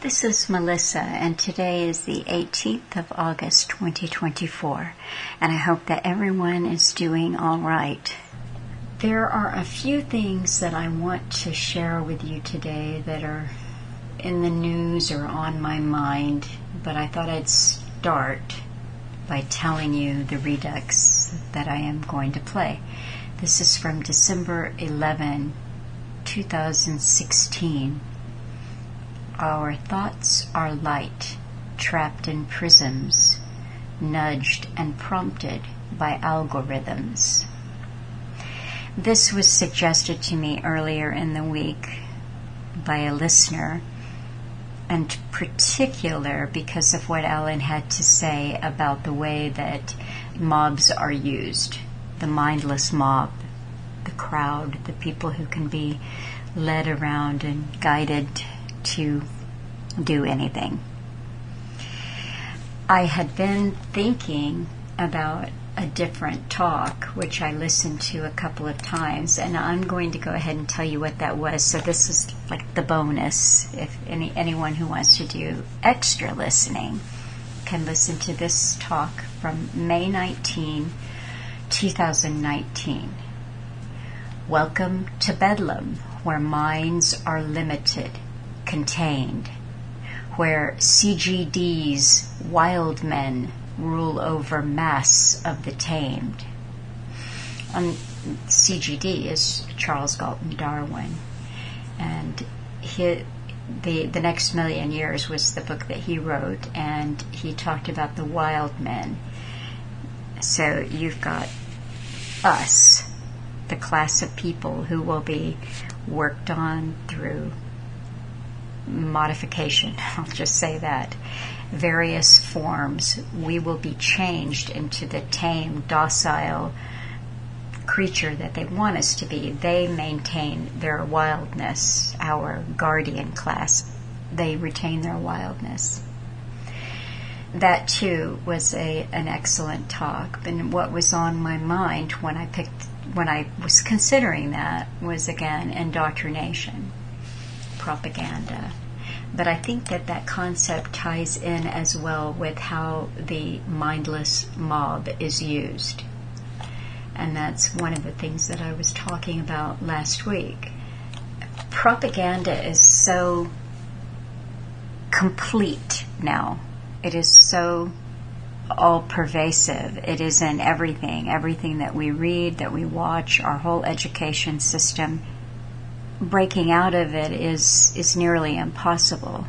This is Melissa, and today is the 18th of August, 2024, and I hope that everyone is doing all right. There are a few things that I want to share with you today that are in the news or on my mind, but I thought I'd start by telling you the Redux that I am going to play. This is from December 11, 2016. Our thoughts are light, trapped in prisms, nudged and prompted by algorithms. This was suggested to me earlier in the week by a listener, and particular because of what Alan had to say about the way that mobs are used, the mindless mob, the crowd, the people who can be led around and guided to do anything. I had been thinking about a different talk, which I listened to a couple of times, and I'm going to go ahead and tell you what that was. So this is like the bonus. If anyone who wants to do extra listening can listen to this talk from May 19, 2019. Welcome to Bedlam, where minds are limited, contained, where CGD's wild men rule over mass of the tamed. CGD is Charles Galton Darwin, and the Next Million Years was the book that he wrote, and he talked about the wild men. So you've got us, the class of people who will be worked on through modification, I'll just say that, various forms. We will be changed into the tame, docile creature that they want us to be. They maintain their wildness. Our guardian class, they retain their wildness. That too was an excellent talk. And what was on my mind when I was considering that was, again, indoctrination, propaganda. But I think that concept ties in as well with how the mindless mob is used. And that's one of the things that I was talking about last week. Propaganda is so complete now. It is so all-pervasive. It is in everything that we read, that we watch, our whole education system. Breaking out of it is nearly impossible.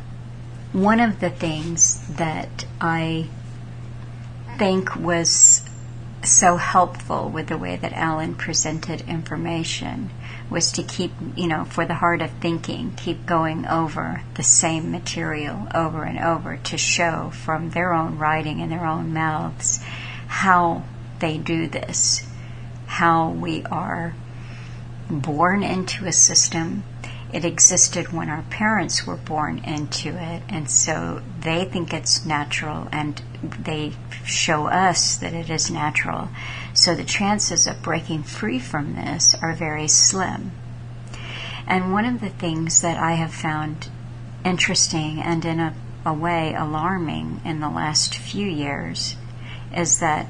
One of the things that I think was so helpful with the way that Alan presented information was to keep, for the heart of thinking, keep going over the same material over and over to show from their own writing and their own mouths how they do this, how we are born into a system. It existed when our parents were born into it, and so they think it's natural, and they show us that it is natural. So the chances of breaking free from this are very slim. And one of the things that I have found interesting and in a way alarming in the last few years is that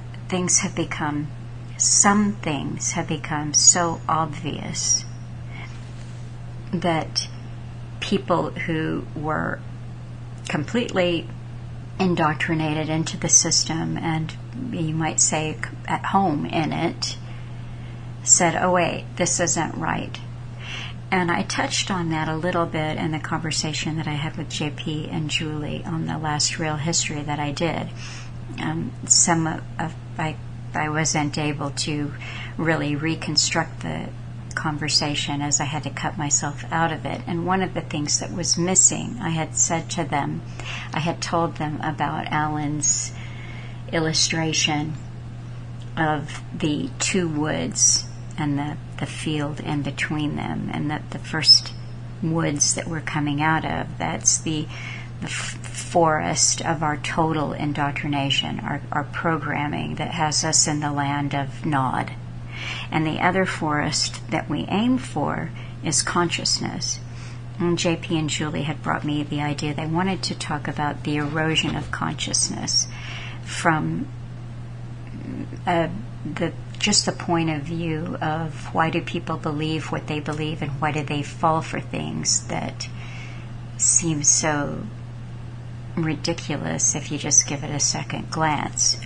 some things have become so obvious that people who were completely indoctrinated into the system, and you might say at home in it, said, oh wait, this isn't right. And I touched on that a little bit in the conversation that I had with JP and Julie on the last Real History that I did. I wasn't able to really reconstruct the conversation as I had to cut myself out of it. And one of the things that was missing, I had told them about Alan's illustration of the two woods and the field in between them, and that the first woods that we're coming out of, that's the forest of our total indoctrination, our programming that has us in the land of Nod. And the other forest that we aim for is consciousness. JP and Julie had brought me the idea. They wanted to talk about the erosion of consciousness from just the point of view of why do people believe what they believe, and why do they fall for things that seem so ridiculous if you just give it a second glance.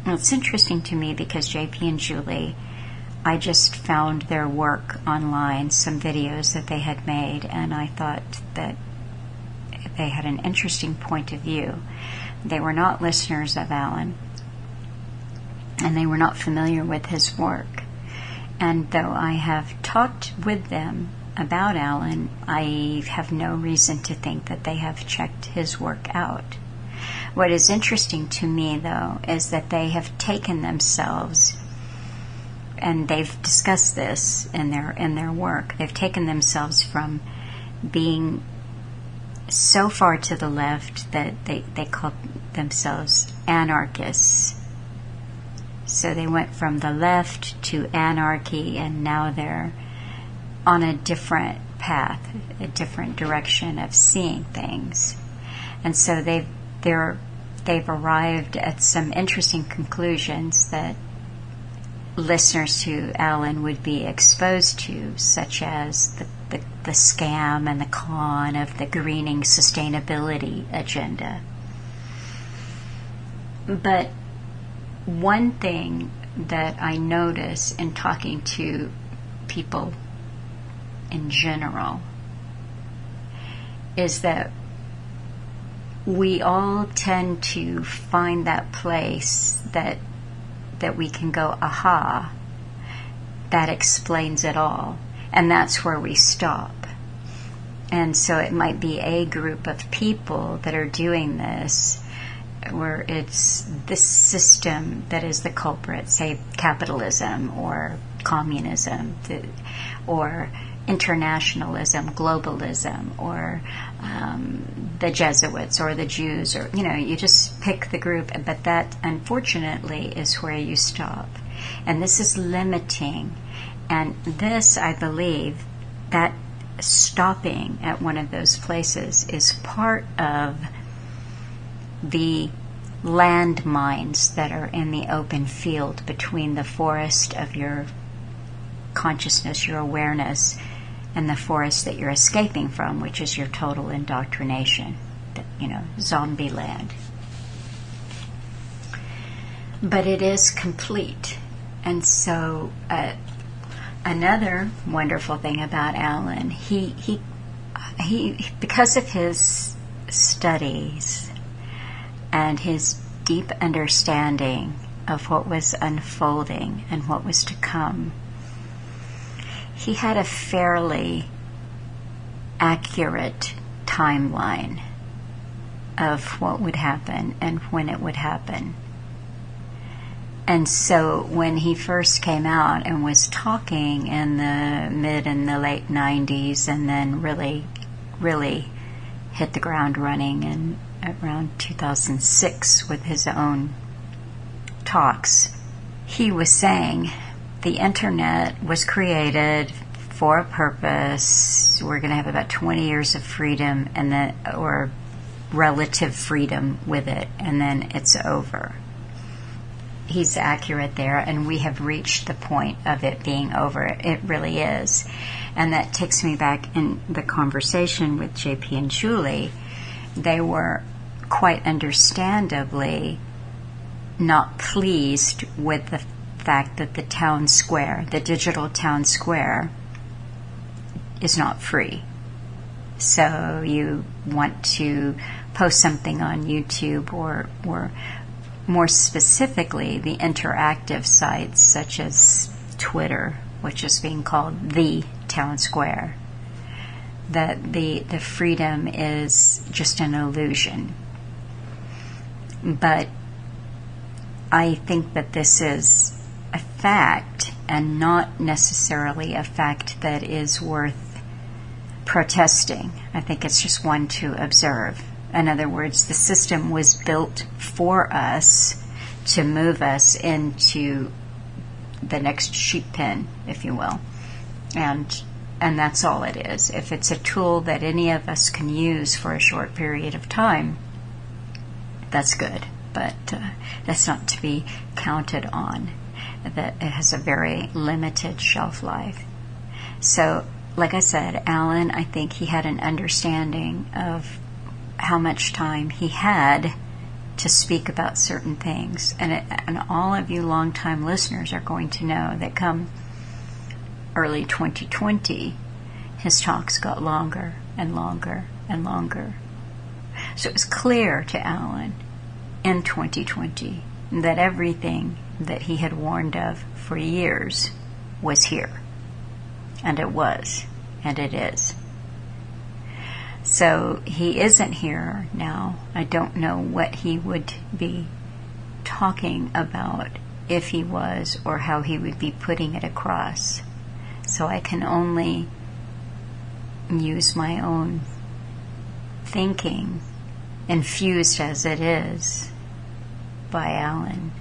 Well, it's interesting to me because JP and Julie, I just found their work online, some videos that they had made, and I thought that they had an interesting point of view. They were not listeners of Alan, and they were not familiar with his work. And though I have talked with them about Alan, I have no reason to think that they have checked his work out. What is interesting to me, though, is that they have taken themselves, and they've discussed this in their work, they've taken themselves from being so far to the left that they call themselves anarchists. So they went from the left to anarchy, and now they're on a different path, a different direction of seeing things. And so they've arrived at some interesting conclusions that listeners to Alan would be exposed to, such as the scam and the con of the greening sustainability agenda. But one thing that I notice in talking to people in general is that we all tend to find that place that we can go, aha, that explains it all. And that's where we stop. And so it might be a group of people that are doing this, where it's this system that is the culprit, say capitalism or communism, or internationalism, globalism, or the Jesuits or the Jews, or you just pick the group. But that, unfortunately, is where you stop, and this is limiting. And this, I believe, that stopping at one of those places is part of the landmines that are in the open field between the forest of your consciousness, your awareness, and the forest that you're escaping from, which is your total indoctrination, zombie land. But it is complete. And so another wonderful thing about Alan, he because of his studies and his deep understanding of what was unfolding and what was to come, he had a fairly accurate timeline of what would happen and when it would happen. And so when he first came out and was talking in the mid and the late 90s, and then really hit the ground running in around 2006 with his own talks, he was saying the internet was created for a purpose. We're going to have about 20 years of freedom, and then, or relative freedom with it, and then it's over. He's accurate there, and we have reached the point of it being over. It really is. And that takes me back in the conversation with JP and Julie. They were quite understandably not pleased with the fact that the town square, the digital town square, is not free. So you want to post something on YouTube, or more specifically the interactive sites such as Twitter, which is being called the town square, that the freedom is just an illusion. But I think that this is a fact, and not necessarily a fact that is worth protesting. I think it's just one to observe. In other words, the system was built for us to move us into the next sheep pen, if you will. And And that's all it is. If it's a tool that any of us can use for a short period of time, that's good. But that's not to be counted on. That it has a very limited shelf life. So, like I said, Alan, I think he had an understanding of how much time he had to speak about certain things. And all of you longtime listeners are going to know that come early 2020, his talks got longer and longer and longer. So it was clear to Alan in 2020 that everything that he had warned of for years was here. And it was. And it is. So he isn't here now. I don't know what he would be talking about if he was, or how he would be putting it across. So I can only use my own thinking, infused as it is by Alan,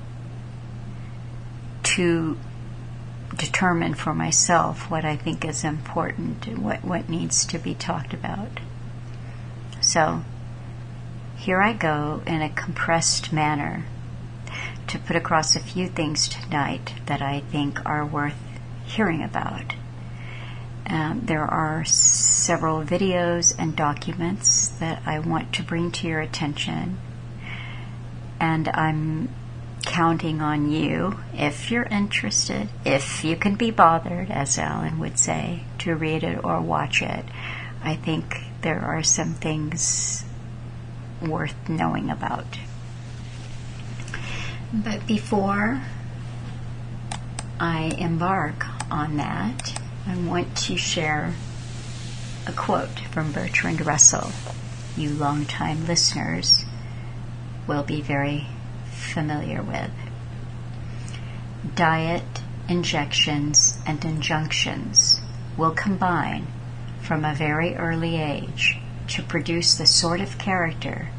to determine for myself what I think is important and what needs to be talked about. So here I go in a compressed manner to put across a few things tonight that I think are worth hearing about. There are several videos and documents that I want to bring to your attention, and I'm counting on you, if you're interested, if you can be bothered, as Alan would say, to read it or watch it. I think there are some things worth knowing about. But before I embark on that, I want to share a quote from Bertrand Russell. You longtime listeners will be very familiar with. Diet, injections, and injunctions will combine from a very early age to produce the sort of character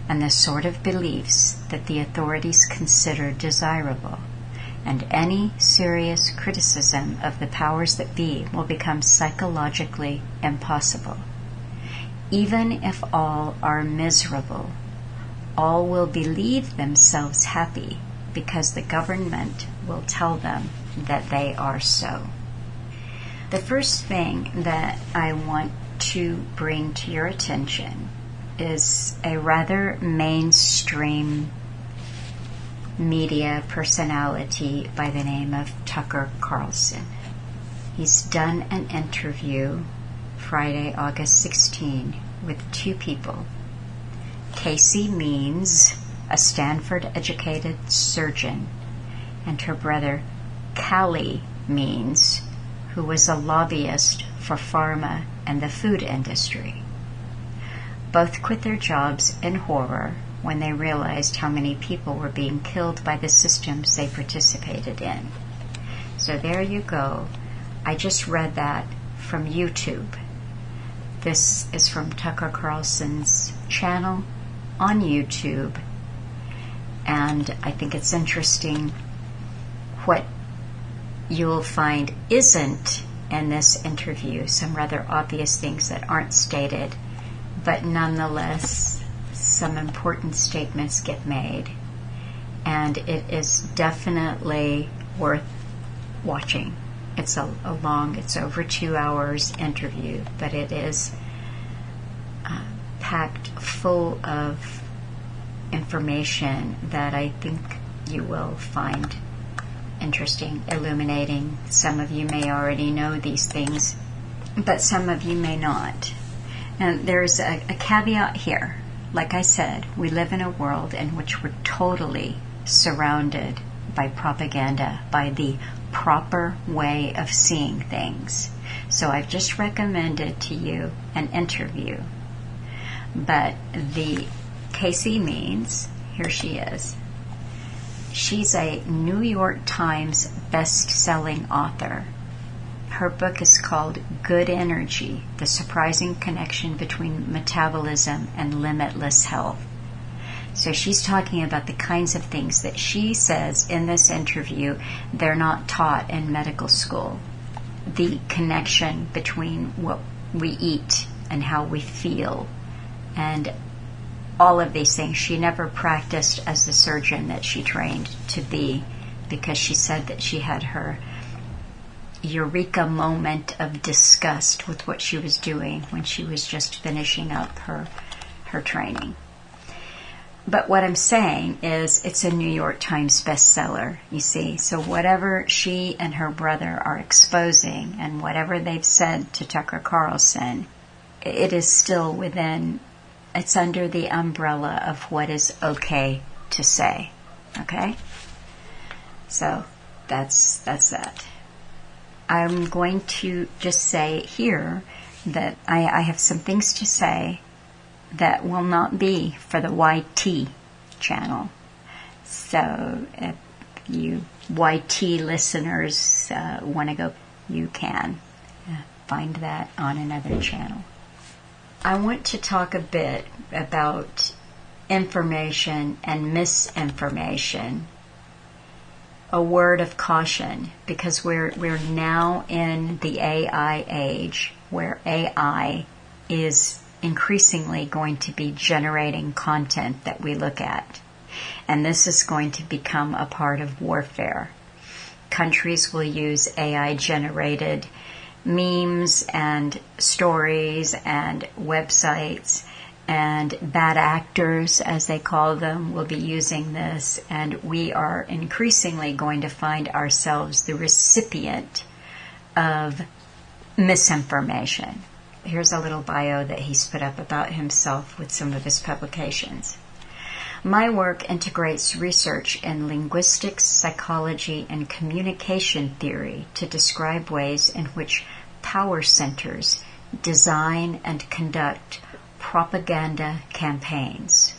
and the sort of beliefs that the authorities consider desirable, and any serious criticism of the powers that be will become psychologically impossible. Even if all are miserable, all will believe themselves happy because the government will tell them that they are so. The first thing that I want to bring to your attention is a rather mainstream media personality by the name of Tucker Carlson. He's done an interview Friday, August 16, with two people. Casey Means, a Stanford-educated surgeon, and her brother Calley Means, who was a lobbyist for Pharma and the food industry. Both quit their jobs in horror when they realized how many people were being killed by the systems they participated in. So there you go. I just read that from YouTube. This is from Tucker Carlson's channel on YouTube, and I think it's interesting what you'll find isn't in this interview, some rather obvious things that aren't stated, but nonetheless some important statements get made, and it is definitely worth watching. It's it's over 2 hours interview, but it is packed full of information that I think you will find interesting, illuminating. Some of you may already know these things, but some of you may not. And there's a caveat here. Like I said, we live in a world in which we're totally surrounded by propaganda, by the proper way of seeing things. So I've just recommended to you an interview. But the Casey Means, here she is. She's a New York Times best-selling author. Her book is called Good Energy, The Surprising Connection Between Metabolism and Limitless Health. So she's talking about the kinds of things that she says in this interview they're not taught in medical school. the connection between what we eat and how we feel and all of these things. She never practiced as the surgeon that she trained to be, because she said that she had her eureka moment of disgust with what she was doing when she was just finishing up her training. But what I'm saying is it's a New York Times bestseller, you see. So whatever she and her brother are exposing and whatever they've said to Tucker Carlson, it is still within, it's under the umbrella of what is okay to say. Okay? So that's that. I'm going to just say here that I have some things to say that will not be for the YT channel. So if you YT listeners want to go, you can find that on another channel. I want to talk a bit about information and misinformation. A word of caution, because we're now in the AI age, where AI is increasingly going to be generating content that we look at. And this is going to become a part of warfare. Countries will use AI-generated memes and stories and websites, and bad actors, as they call them, will be using this, and we are increasingly going to find ourselves the recipient of misinformation. Here's a little bio that he's put up about himself with some of his publications. My work integrates research in linguistics, psychology, and communication theory to describe ways in which power centers design and conduct propaganda campaigns.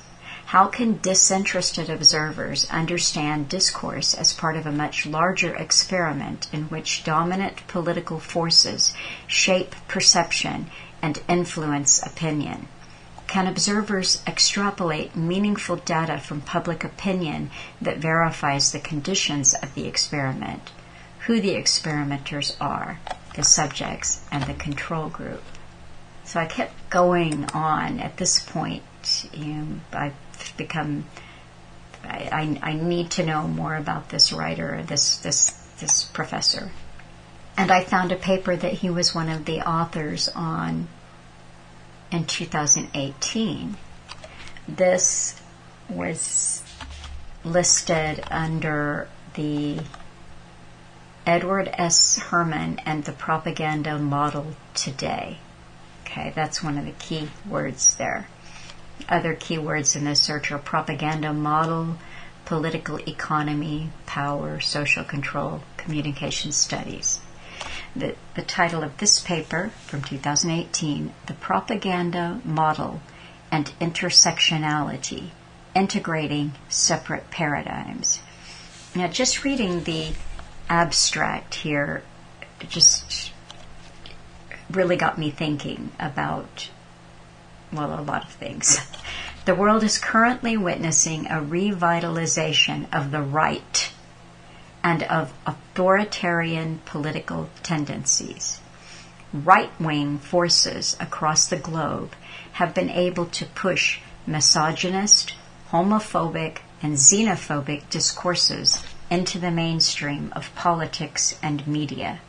How can disinterested observers understand discourse as part of a much larger experiment in which dominant political forces shape perception and influence opinion? Can observers extrapolate meaningful data from public opinion that verifies the conditions of the experiment, who the experimenters are, the subjects, and the control group? So I kept going on. At this point, I've become, I need to know more about this writer, this professor. And I found a paper that he was one of the authors on in 2018. This was listed under the Edward S. Herman and the Propaganda Model Today. Okay, that's one of the key words there. Other keywords in this search are propaganda model, political economy, power, social control, communication studies. The title of this paper from 2018, The Propaganda Model and Intersectionality, Integrating Separate Paradigms. Now, just reading the abstract here just really got me thinking about, well, a lot of things. The world is currently witnessing a revitalization of the right and of authoritarian political tendencies. Right-wing forces across the globe have been able to push misogynist, homophobic, and xenophobic discourses into the mainstream of politics and media.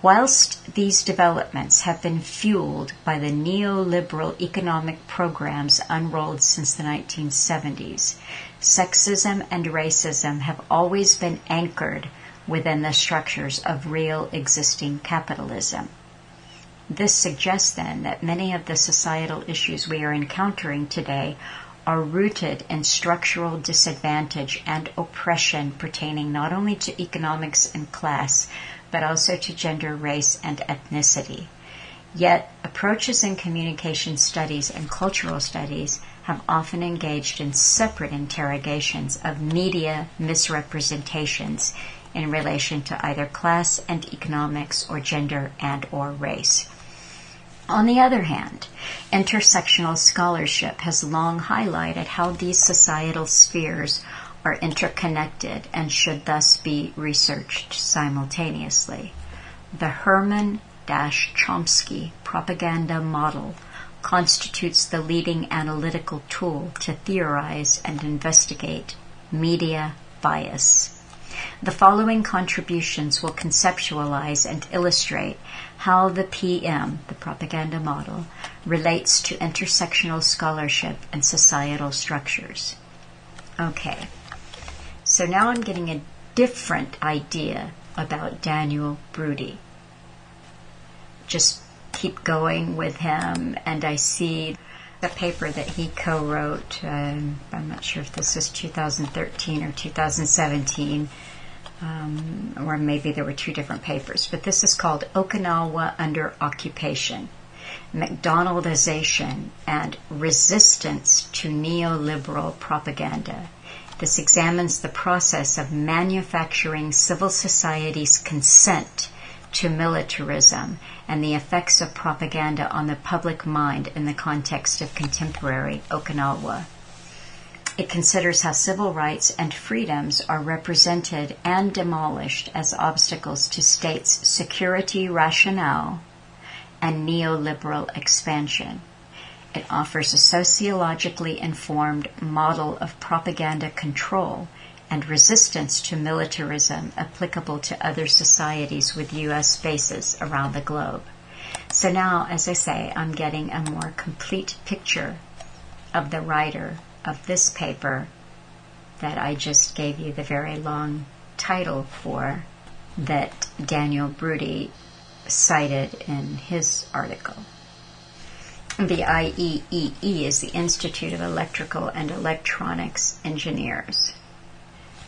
Whilst these developments have been fueled by the neoliberal economic programs unrolled since the 1970s, sexism and racism have always been anchored within the structures of real existing capitalism. This suggests then that many of the societal issues we are encountering today are rooted in structural disadvantage and oppression pertaining not only to economics and class, but also to gender, race, and ethnicity. Yet, approaches in communication studies and cultural studies have often engaged in separate interrogations of media misrepresentations in relation to either class and economics or gender and or race. On the other hand, intersectional scholarship has long highlighted how these societal spheres are interconnected and should thus be researched simultaneously. The Herman-Chomsky propaganda model constitutes the leading analytical tool to theorize and investigate media bias. The following contributions will conceptualize and illustrate how the PM, the propaganda model, relates to intersectional scholarship and societal structures. Okay, so now I'm getting a different idea about Daniel Brudi. Just keep going with him, and I see the paper that he co-wrote. I'm not sure if this is 2013 or 2017, or maybe there were two different papers, but this is called Okinawa Under Occupation, McDonaldization and Resistance to Neoliberal Propaganda. This examines the process of manufacturing civil society's consent to militarism and the effects of propaganda on the public mind in the context of contemporary Okinawa. It considers how civil rights and freedoms are represented and demolished as obstacles to states' security rationale and neoliberal expansion. It offers a sociologically informed model of propaganda control and resistance to militarism applicable to other societies with U.S. bases around the globe. So now, as I say, I'm getting a more complete picture of the writer of this paper that I just gave you the very long title for, that Daniel Brudi cited in his article. The IEEE is the Institute of Electrical and Electronics Engineers.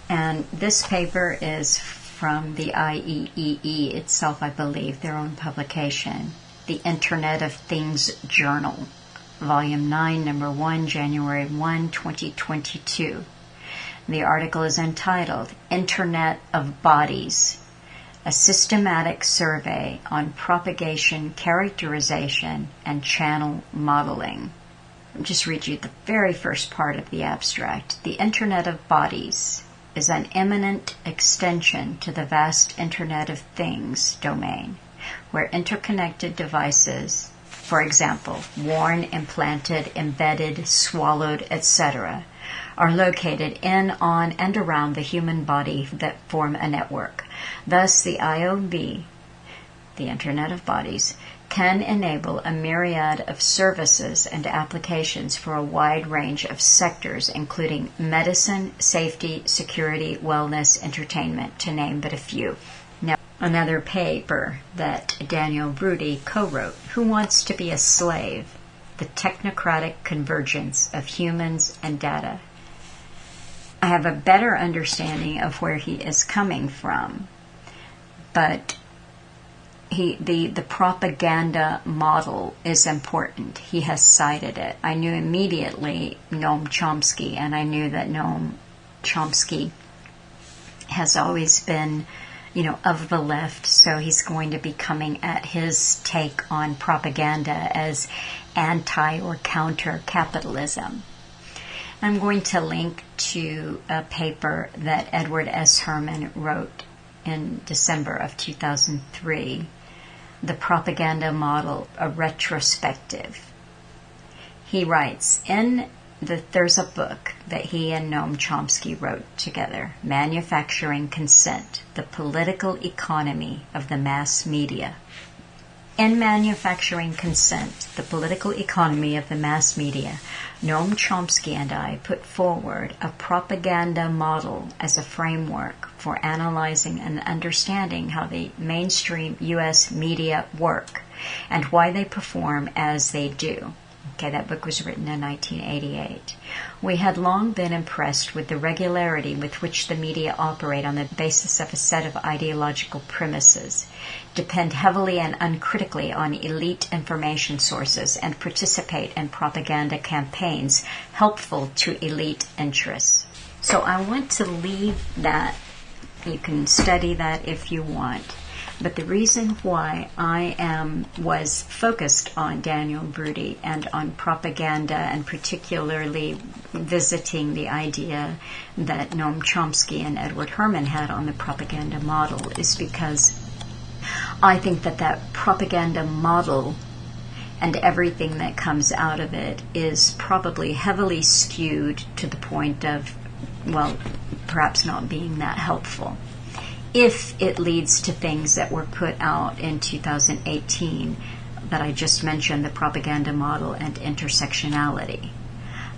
And this paper is from the IEEE itself, I believe, their own publication, the Internet of Things Journal, Volume 9, Number 1, January 1, 2022. The article is entitled Internet of Bodies, a systematic survey on propagation, characterization, and channel modeling. I'll just read you the very first part of the abstract. The Internet of Bodies is an imminent extension to the vast Internet of Things domain, where interconnected devices, for example, worn, implanted, embedded, swallowed, etc., are located in, on, and around the human body that form a network. Thus, the IOB, the Internet of Bodies, can enable a myriad of services and applications for a wide range of sectors, including medicine, safety, security, wellness, entertainment, to name but a few. Now, another paper that Daniel Brudi co-wrote, Who Wants to Be a Slave? The Technocratic Convergence of Humans and Data. I have a better understanding of where he is coming from, but the propaganda model is important. He has cited it. I knew immediately Noam Chomsky, and I knew that Noam Chomsky has always been, of the left, so he's going to be coming at his take on propaganda as anti or counter capitalism. I'm going to link to a paper that Edward S. Herman wrote in December of 2003, The Propaganda Model, a Retrospective. He writes, there's a book that he and Noam Chomsky wrote together, Manufacturing Consent, the Political Economy of the Mass Media. In Manufacturing Consent, the Political Economy of the Mass Media, Noam Chomsky and I put forward a propaganda model as a framework for analyzing and understanding how the mainstream U.S. media work and why they perform as they do. Okay, that book was written in 1988. We had long been impressed with the regularity with which the media operate on the basis of a set of ideological premises, depend heavily and uncritically on elite information sources, and participate in propaganda campaigns helpful to elite interests. So I want to leave that. You can study that if you want. But the reason why I was focused on Daniel Brudi and on propaganda, and particularly visiting the idea that Noam Chomsky and Edward Herman had on the propaganda model, is because I think that propaganda model and everything that comes out of it is probably heavily skewed to the point of, well, perhaps not being that helpful. If it leads to things that were put out in 2018 that I just mentioned, the propaganda model and intersectionality.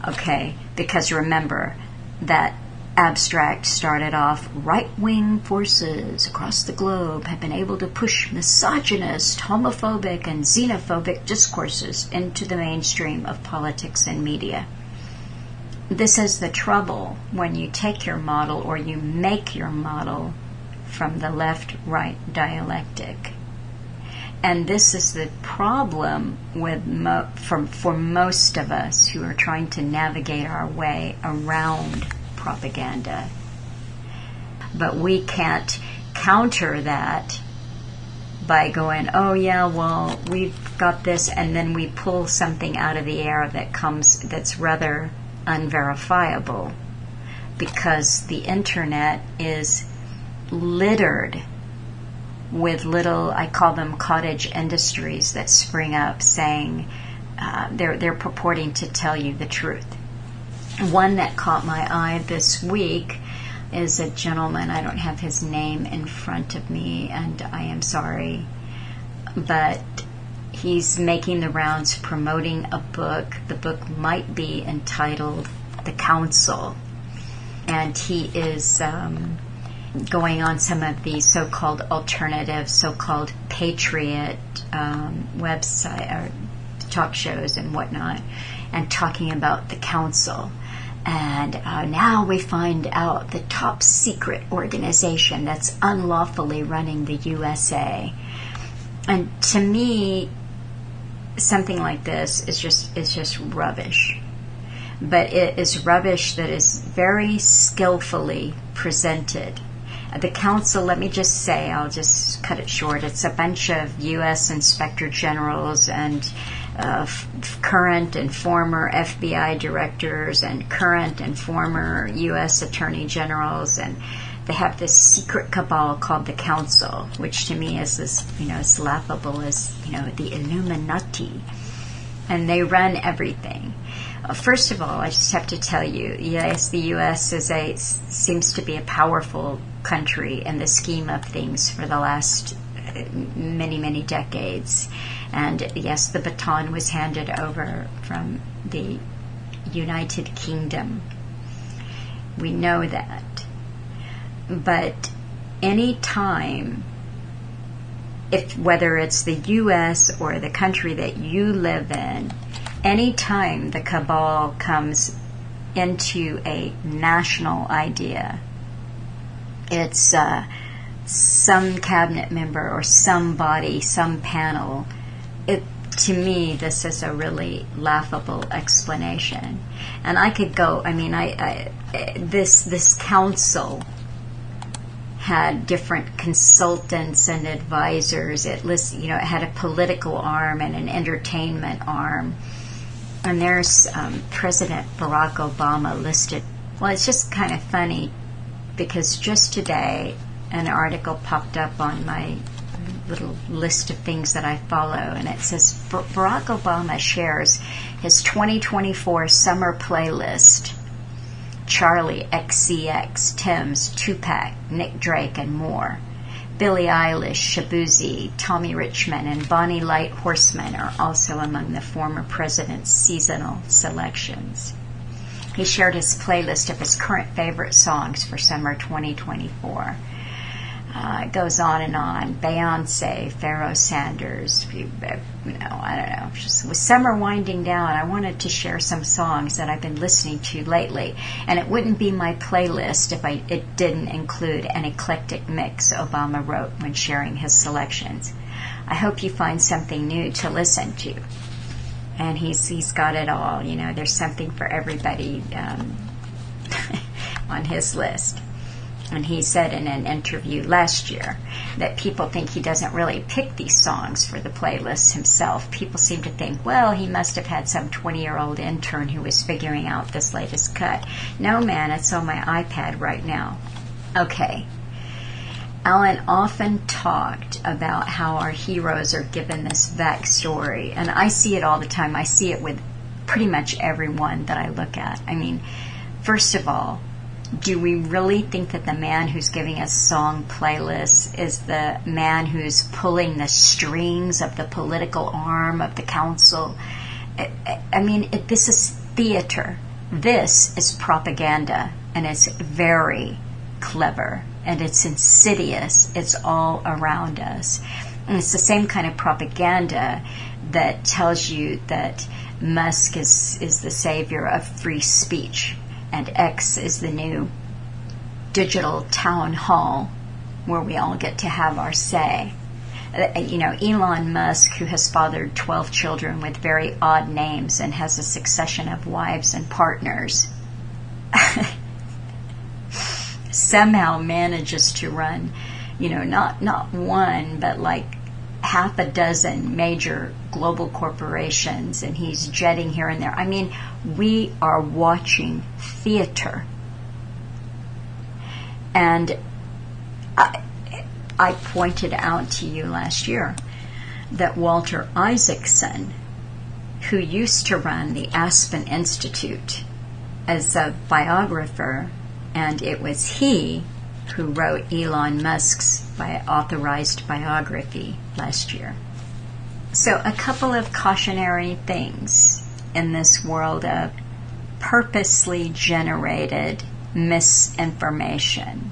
Okay, because remember that abstract started off, right-wing forces across the globe have been able to push misogynist, homophobic, and xenophobic discourses into the mainstream of politics and media. This is the trouble when you take your model or you make your model from the left-right dialectic. And this is the problem with for most of us who are trying to navigate our way around propaganda. But we can't counter that by going, oh yeah, well, we've got this, and then we pull something out of the air that's rather unverifiable, because the internet is littered with little, I call them cottage industries, that spring up saying they're purporting to tell you the truth. One that caught my eye this week is a gentleman, I don't have his name in front of me, and I am sorry, but he's making the rounds promoting a book. The book might be entitled The Council, and he is going on some of the so-called alternative, so-called patriot website or talk shows and whatnot, and talking about the council. And now we find out the top secret organization that's unlawfully running the USA. And to me, something like this is just rubbish. But it is rubbish that is very skillfully presented. The council, let me just say, I'll just cut it short, it's a bunch of U.S. Inspector Generals and current and former FBI directors and current and former U.S. Attorney Generals, and they have this secret cabal called the Council, which to me is as laughable as, the Illuminati. And they run everything. First of all, I just have to tell you, yes, the U.S. seems to be a powerful country in the scheme of things for the last many, many decades. And yes, the baton was handed over from the United Kingdom. We know that. But any time, whether it's the U.S. or the country that you live in, any time the cabal comes into a national idea, it's some cabinet member or somebody, some panel. To me, this is a really laughable explanation. And I could go, this council had different consultants and advisors. It had a political arm and an entertainment arm. And there's President Barack Obama listed. Well, it's just kind of funny because just today an article popped up on my little list of things that I follow, and it says Barack Obama shares his 2024 summer playlist. Charlie, XCX, Tim's, Tupac, Nick Drake, and more. Billie Eilish, Shabuzi, Tommy Richmond, and Bonnie Light Horseman are also among the former president's seasonal selections. He shared his playlist of his current favorite songs for summer 2024. It goes on and on. Beyonce, Pharoah Sanders, I don't know. Just with summer winding down, I wanted to share some songs that I've been listening to lately. And it wouldn't be my playlist if it didn't include an eclectic mix, Obama wrote when sharing his selections. I hope you find something new to listen to. And he's got it all. There's something for everybody on his list. And he said in an interview last year that people think he doesn't really pick these songs for the playlists himself. People seem to think, well, he must have had some 20-year-old intern who was figuring out this latest cut. No, man, it's on my iPad right now. Okay. Alan often talked about how our heroes are given this backstory, and I see it all the time. I see it with pretty much everyone that I look at. I mean, first of all, do we really think that the man who's giving us song playlists is the man who's pulling the strings of the political arm of the council? I mean, this is theater. This is propaganda, and it's very clever, and it's insidious. It's all around us. And it's the same kind of propaganda that tells you that Musk is the savior of free speech, and X is the new digital town hall where we all get to have our say. Elon Musk, who has fathered 12 children with very odd names and has a succession of wives and partners, somehow manages to run, not one, but like half a dozen major global corporations, and he's jetting here and there. I mean, we are watching theater. And I pointed out to you last year that Walter Isaacson, who used to run the Aspen Institute as a biographer, and it was he who wrote Elon Musk's authorized biography last year. So a couple of cautionary things in this world of purposely generated misinformation.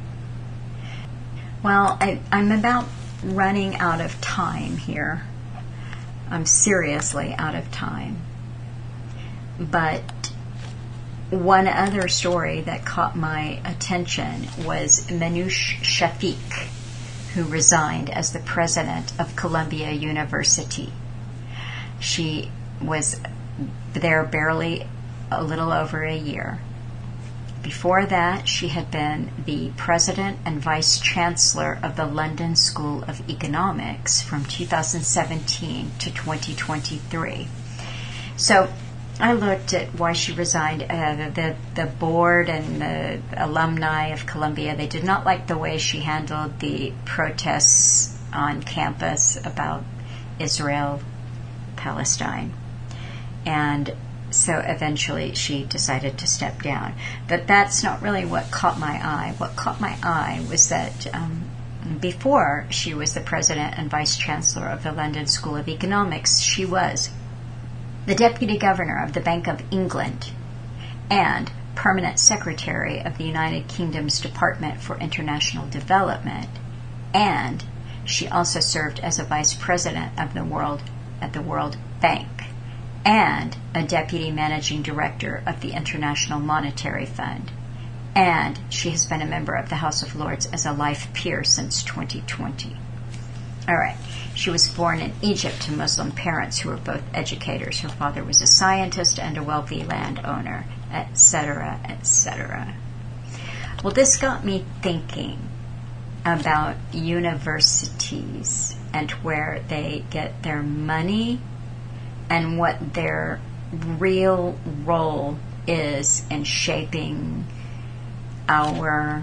Well, I'm about running out of time here. I'm seriously out of time. But one other story that caught my attention was Minouche Shafik, who resigned as the president of Columbia University. She was there barely a little over a year. Before that, she had been the president and vice chancellor of the London School of Economics from 2017 to 2023. So I looked at why she resigned. The board and the alumni of Columbia, they did not like the way she handled the protests on campus about Israel, Palestine. And so eventually she decided to step down. But that's not really what caught my eye. What caught my eye was that before she was the president and vice chancellor of the London School of Economics, she was the deputy governor of the Bank of England and permanent secretary of the United Kingdom's Department for International Development. And she also served as a vice president of the World Bank and a deputy managing director of the International Monetary Fund. And she has been a member of the House of Lords as a life peer since 2020. All right. She was born in Egypt to Muslim parents who were both educators. Her father was a scientist and a wealthy landowner, etc., etc. Well, this got me thinking about universities and where they get their money and what their real role is in shaping our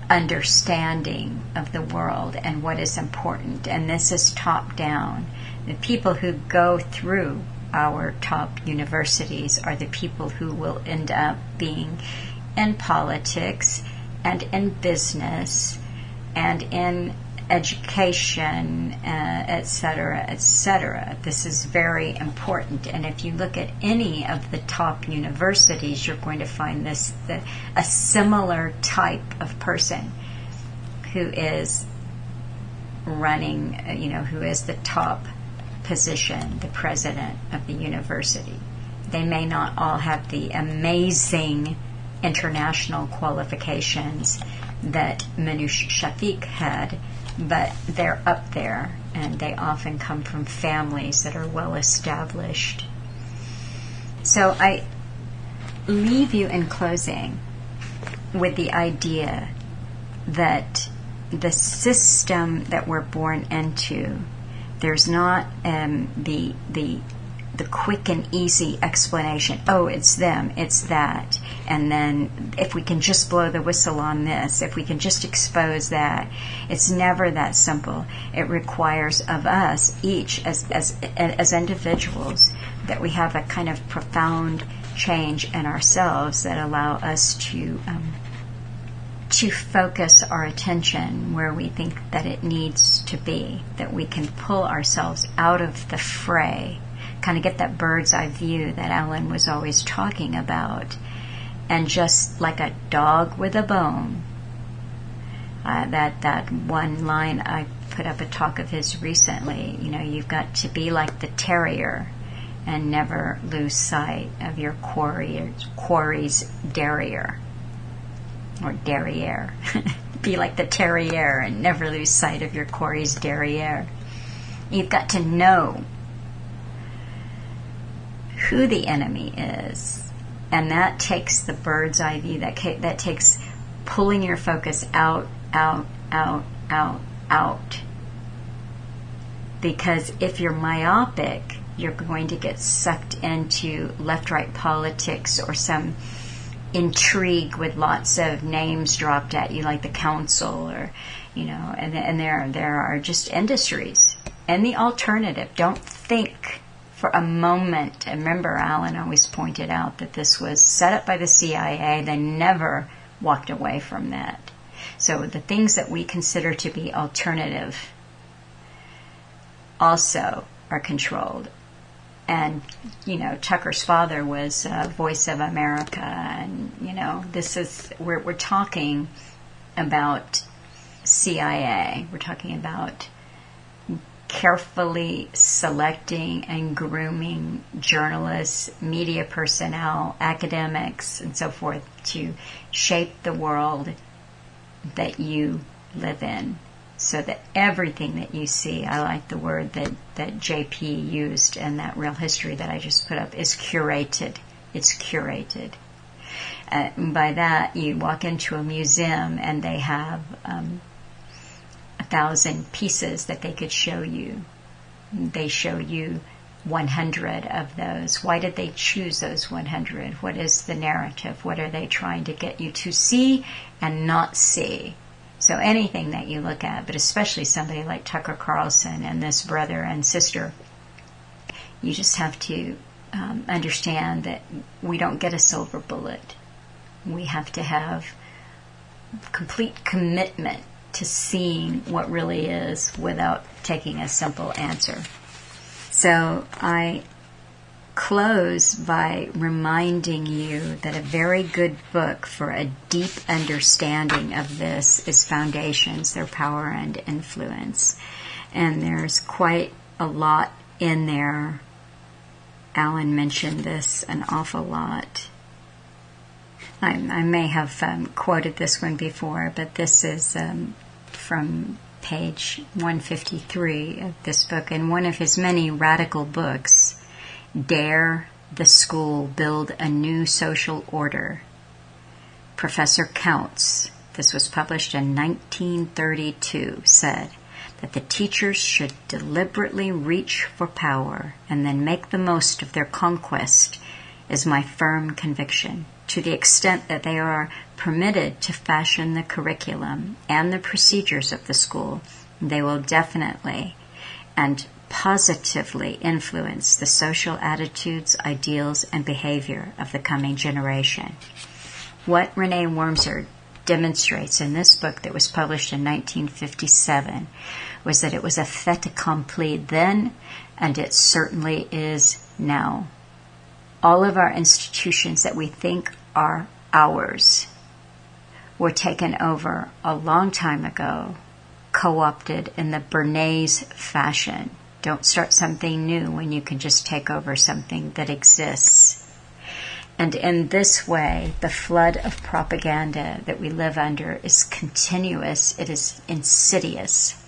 understanding of the world and what is important. And this is top down. The people who go through our top universities are the people who will end up being in politics and in business and in education, etc., etc. This is very important. And if you look at any of the top universities, you're going to find a similar type of person who is running, who is the top position, the president of the university. They may not all have the amazing international qualifications that Minouche Shafik had, but they're up there, and they often come from families that are well established. So I leave you in closing with the idea that the system that we're born into, there's not the the quick and easy explanation. Oh, it's them, it's that. And then if we can just blow the whistle on this, if we can just expose that, it's never that simple. It requires of us each as individuals that we have a kind of profound change in ourselves that allow us to focus our attention where we think that it needs to be, that we can pull ourselves out of the fray, kind of get that bird's eye view that Alan was always talking about, and just like a dog with a bone. That one line, I put up a talk of his recently, you've got to be like the terrier and never lose sight of your quarry's derriere. Or derriere. Be like the terrier and never lose sight of your quarry's derriere. You've got to know who the enemy is, and that takes the bird's eye view. That takes pulling your focus out. Because if you're myopic, you're going to get sucked into left-right politics or some intrigue with lots of names dropped at you, like the council, or and there are just industries. And the alternative, don't think for a moment. And remember, Alan always pointed out that this was set up by the CIA. They never walked away from that. So the things that we consider to be alternative also are controlled. And, Tucker's father was Voice of America. And, we're talking about CIA. We're talking about carefully selecting and grooming journalists, media personnel, academics, and so forth to shape the world that you live in. So that everything that you see, I like the word that JP used in that real history that I just put up, is curated. It's curated. By that, you walk into a museum and they have 1,000 pieces that they could show you. They show you 100 of those. Why did they choose those 100? What is the narrative? What are they trying to get you to see and not see? So anything that you look at, but especially somebody like Tucker Carlson and this brother and sister, you just have to understand that we don't get a silver bullet. We have to have complete commitment to seeing what really is without taking a simple answer. So I close by reminding you that a very good book for a deep understanding of this is Foundations, Their Power and Influence. And there's quite a lot in there. Alan mentioned this an awful lot. I may have quoted this one before, but this is from page 153 of this book. In one of his many radical books, Dare the School Build a New Social Order, Professor Counts, this was published in 1932, said that the teachers should deliberately reach for power and then make the most of their conquest is my firm conviction. To the extent that they are permitted to fashion the curriculum and the procedures of the school, they will definitely and positively influence the social attitudes, ideals, and behavior of the coming generation. What Renee Wormser demonstrates in this book that was published in 1957 was that it was a fait accompli then, and it certainly is now. All of our institutions that we think are ours were taken over a long time ago, co-opted in the Bernays fashion. Don't start something new when you can just take over something that exists. And in this way, the flood of propaganda that we live under is continuous. It is insidious.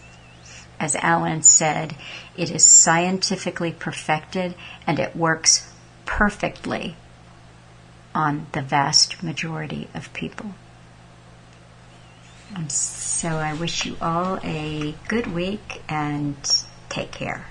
As Alan said, it is scientifically perfected and it works perfectly on the vast majority of people. And so I wish you all a good week and take care.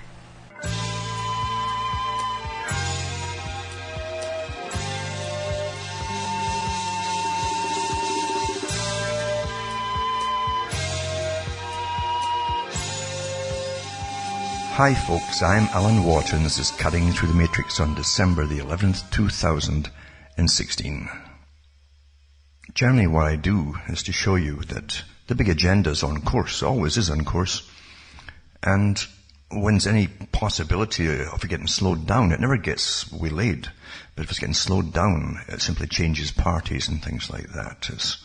Hi folks, I'm Alan Watt and this is Cutting Through the Matrix on December the 11th, 2016. Generally what I do is to show you that the big agenda is on course, always is on course, and when there's any possibility of it getting slowed down, it never gets waylaid, but if it's getting slowed down, it simply changes parties and things like that. It's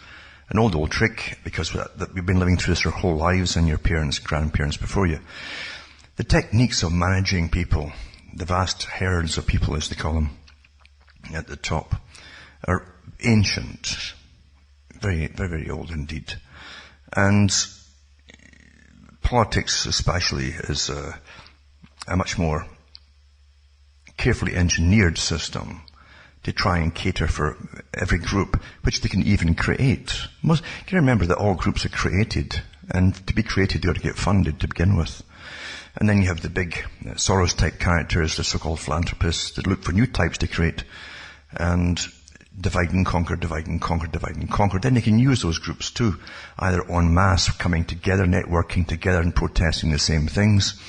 an old trick, because we've been living through this our whole lives, and your parents, grandparents before you. The techniques of managing people, the vast herds of people as they call them at the top, are ancient, very, very, very old indeed. And politics especially is a much more carefully engineered system to try and cater for every group, which they can even create. You can remember that all groups are created, and to be created, they ought to get funded to begin with. And then you have the big Soros-type characters, the so-called philanthropists, that look for new types to create and divide and conquer, divide and conquer, divide and conquer. Then they can use those groups too, either en masse, coming together, networking together and protesting the same things,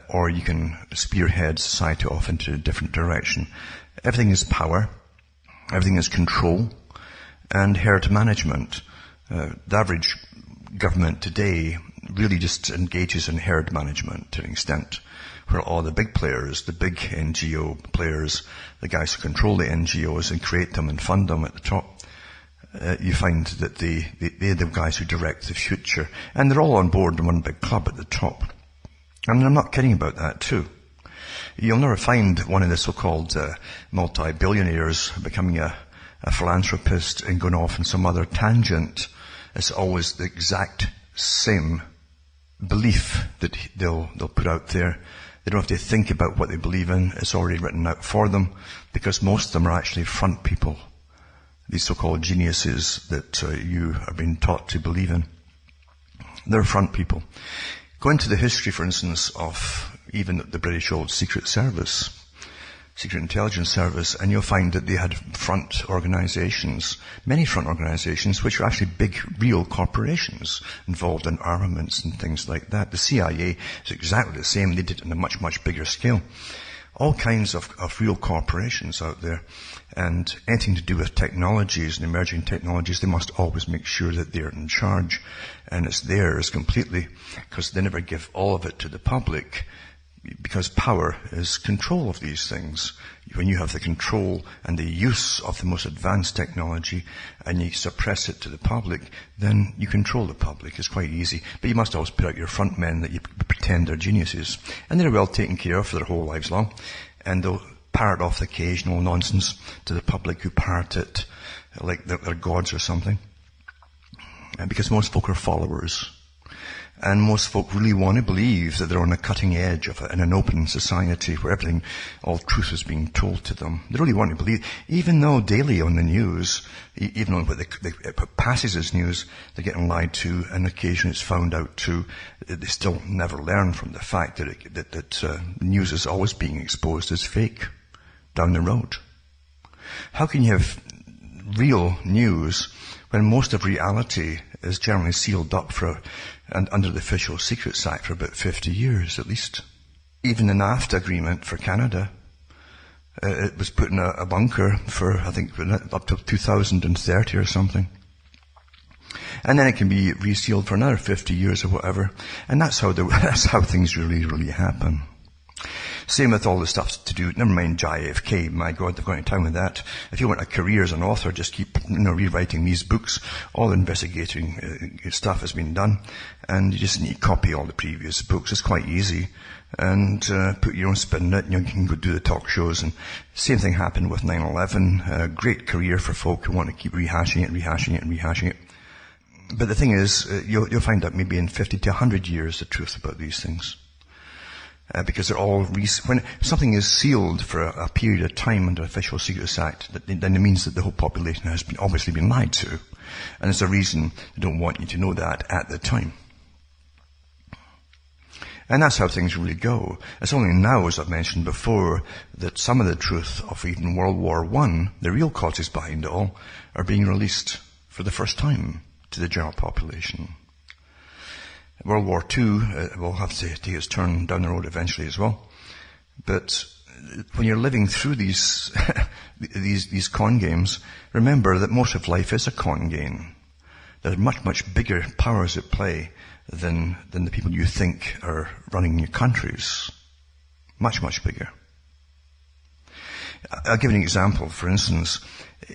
or you can spearhead society off into a different direction. Everything is power, everything is control, and herd management. The average government today really just engages in herd management to an extent, where all the big players, the big NGO players, the guys who control the NGOs and create them and fund them at the top, you find that they're the guys who direct the future. And they're all on board in one big club at the top. And I'm not kidding about that too. You'll never find one of the so-called multi-billionaires becoming a philanthropist and going off on some other tangent. It's always the exact same belief that they'll put out there. They don't have to think about what they believe in. It's already written out for them, because most of them are actually front people, these so-called geniuses that you are being taught to believe in. They're front people. Go into the history, for instance, of even the British old Secret Service, Secret Intelligence Service, and you'll find that they had front organizations, many front organizations, which were actually big, real corporations involved in armaments and things like that. The CIA is exactly the same. They did it on a much, much bigger scale. All kinds of real corporations out there, and anything to do with technologies and emerging technologies, they must always make sure that they're in charge, and it's theirs completely, because they never give all of it to the public. Because power is control of these things. When you have the control and the use of the most advanced technology and you suppress it to the public, then you control the public. It's quite easy. But you must always put out your front men that you pretend they're geniuses. And they're well taken care of for their whole lives long. And they'll parrot off the occasional nonsense to the public who parrot it like they're gods or something. And because most folk are followers. And most folk really want to believe that they're on the cutting edge of in an open society where everything, all truth is being told to them. They really want to believe, even though daily on the news, even on what passes as news, they're getting lied to, and occasionally it's found out too. They still never learn from the fact that news is always being exposed as fake down the road. How can you have real news when most of reality is generally sealed up and under the Official Secrets Act for about 50 years at least? Even the NAFTA agreement for Canada, it was put in a bunker for, I think, up to 2030 or something. And then it can be resealed for another 50 years or whatever. And that's how things really, really happen. Same with all the stuff to do, never mind JFK, my God, they're going to town with that. If you want a career as an author, just keep rewriting these books. All the investigating stuff has been done, and you just need to copy all the previous books. It's quite easy, and put your own spin on it, and you can go do the talk shows. And same thing happened with 9/11. A great career for folk who want to keep rehashing it. But the thing is, you'll find out maybe in 50 to 100 years the truth about these things. Because they're all, when something is sealed for a period of time under Official Secrets Act, then it means that the whole population has obviously been lied to. And there's a reason they don't want you to know that at the time. And that's how things really go. It's only now, as I've mentioned before, that some of the truth of even World War I, the real causes behind it all, are being released for the first time to the general population. World War II will have to take its turn down the road eventually as well. But when you're living through these these con games, remember that most of life is a con game. There are much, much bigger powers at play than the people you think are running your countries. Much, much bigger. I'll give you an example. For instance,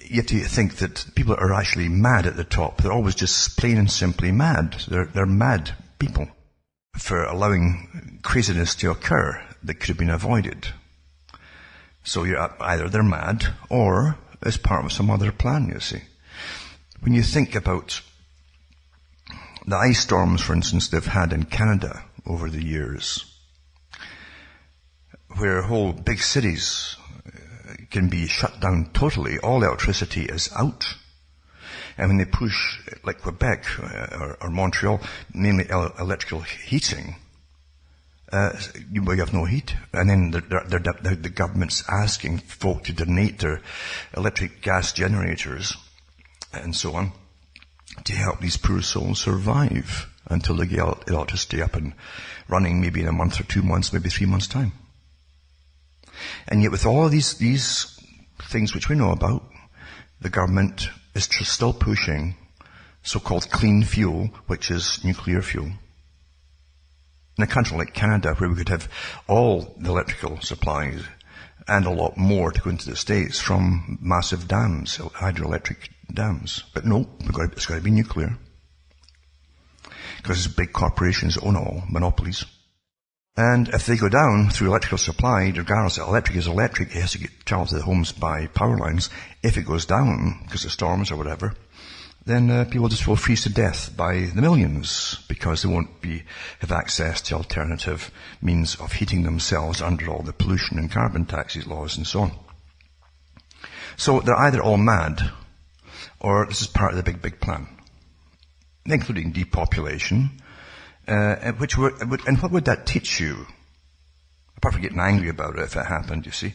you have to think that people are actually mad at the top. They're always just plain and simply mad. They're mad people for allowing craziness to occur that could have been avoided. So either they're mad or it's part of some other plan, you see. When you think about the ice storms, for instance, they've had in Canada over the years, where whole big cities can be shut down totally, all electricity is out. And when they push, like Quebec or Montreal, mainly electrical heating, you have no heat. And then the government's asking folk to donate their electric gas generators and so on to help these poor souls survive until they get electricity up and running, maybe in a month or 2 months, maybe 3 months' time. And yet with all of these things which we know about, the government is still pushing so-called clean fuel, which is nuclear fuel. In a country like Canada, where we could have all the electrical supplies and a lot more to go into the States from massive dams, hydroelectric dams. But no, it's got to be nuclear. Because big corporations own all, monopolies. And if they go down through electrical supply, regardless of electric is electric, it has to get traveled to the homes by power lines. If it goes down, because of storms or whatever, then people just will freeze to death by the millions, because they won't have access to alternative means of heating themselves under all the pollution and carbon taxes laws and so on. So they're either all mad, or this is part of the big plan, including depopulation. And what would that teach you? Apart from getting angry about it if it happened, you see.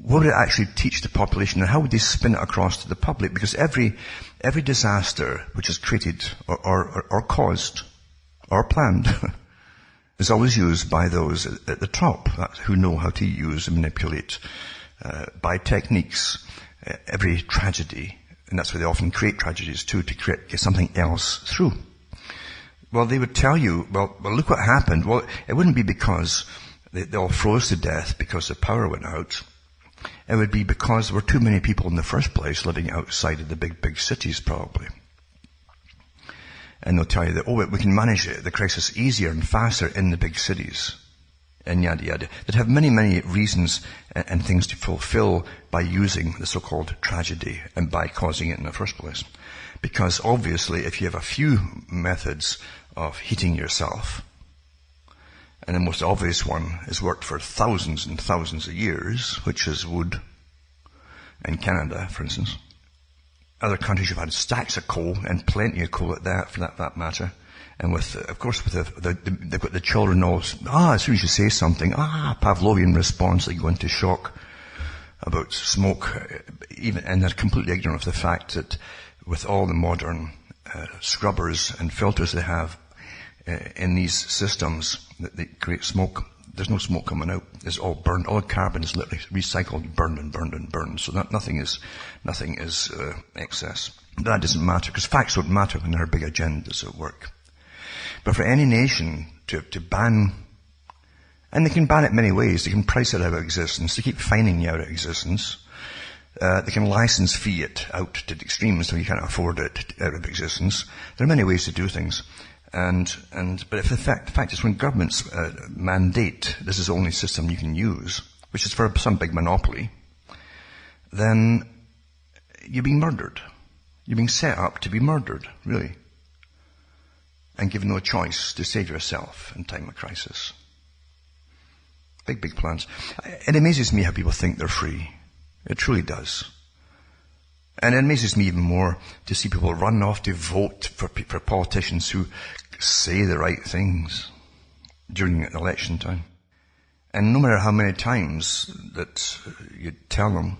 What would it actually teach the population, and how would they spin it across to the public? Because every disaster which is created or caused or planned is always used by those at the top who know how to use and manipulate by techniques every tragedy. And that's why they often create tragedies too, to get something else through. Well, they would tell you, well, look what happened. Well, it wouldn't be because they all froze to death because the power went out. It would be because there were too many people in the first place living outside of the big cities, probably. And they'll tell you that, we can manage the crisis easier and faster in the big cities. And yada yada. They'd have many, many reasons and things to fulfill by using the so-called tragedy and by causing it in the first place. Because obviously, if you have a few methods of heating yourself, and the most obvious one has worked for thousands and thousands of years, which is wood, in Canada, for instance. Other countries have had stacks of coal, and plenty of coal at that, for that matter. And of course, they've got the children all, as soon as you say something, Pavlovian response, they go into shock about smoke, and they're completely ignorant of the fact that with all the modern scrubbers and filters they have in these systems that they create smoke, there's no smoke coming out. It's all burned. All carbon is literally recycled, burned and burned and burned. So nothing is excess. But that doesn't matter, because facts don't matter when there are big agendas at work. But for any nation to ban, and they can ban it many ways. They can price it out of existence. They keep fining you out of existence. They can license fee it out to the extremes so you can't afford it out of existence. There are many ways to do things. But if the fact is, when governments mandate this is the only system you can use, which is for some big monopoly, then you're being murdered. You're being set up to be murdered, really. And given no choice to save yourself in time of crisis. Big plans. It amazes me how people think they're free. It truly does. And it amazes me even more to see people run off to vote for politicians who say the right things during election time. And no matter how many times that you tell them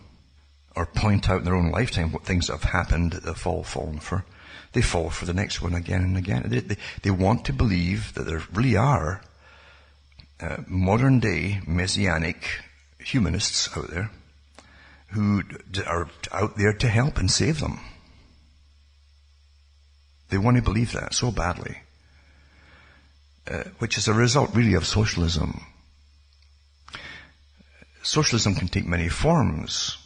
or point out in their own lifetime what things have happened that they've all fallen for, they fall for the next one again and again. They want to believe that there really are modern day messianic humanists out there who are out there to help and save them. They want to believe that so badly, which is a result really of socialism. Socialism can take many forms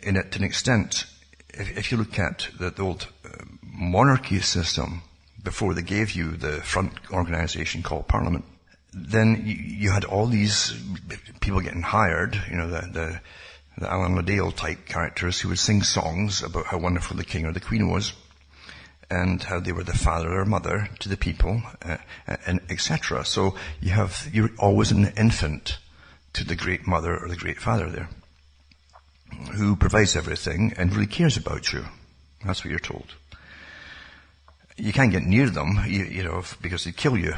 in it to an extent. If you look at the old monarchy system, before they gave you the front organization called Parliament, then you had all these people getting hired, the Alan Liddell type characters who would sing songs about how wonderful the king or the queen was, and how they were the father or mother to the people, and etc. So you're always an infant to the great mother or the great father there, who provides everything and really cares about you. That's what you're told. You can't get near them, because they kill you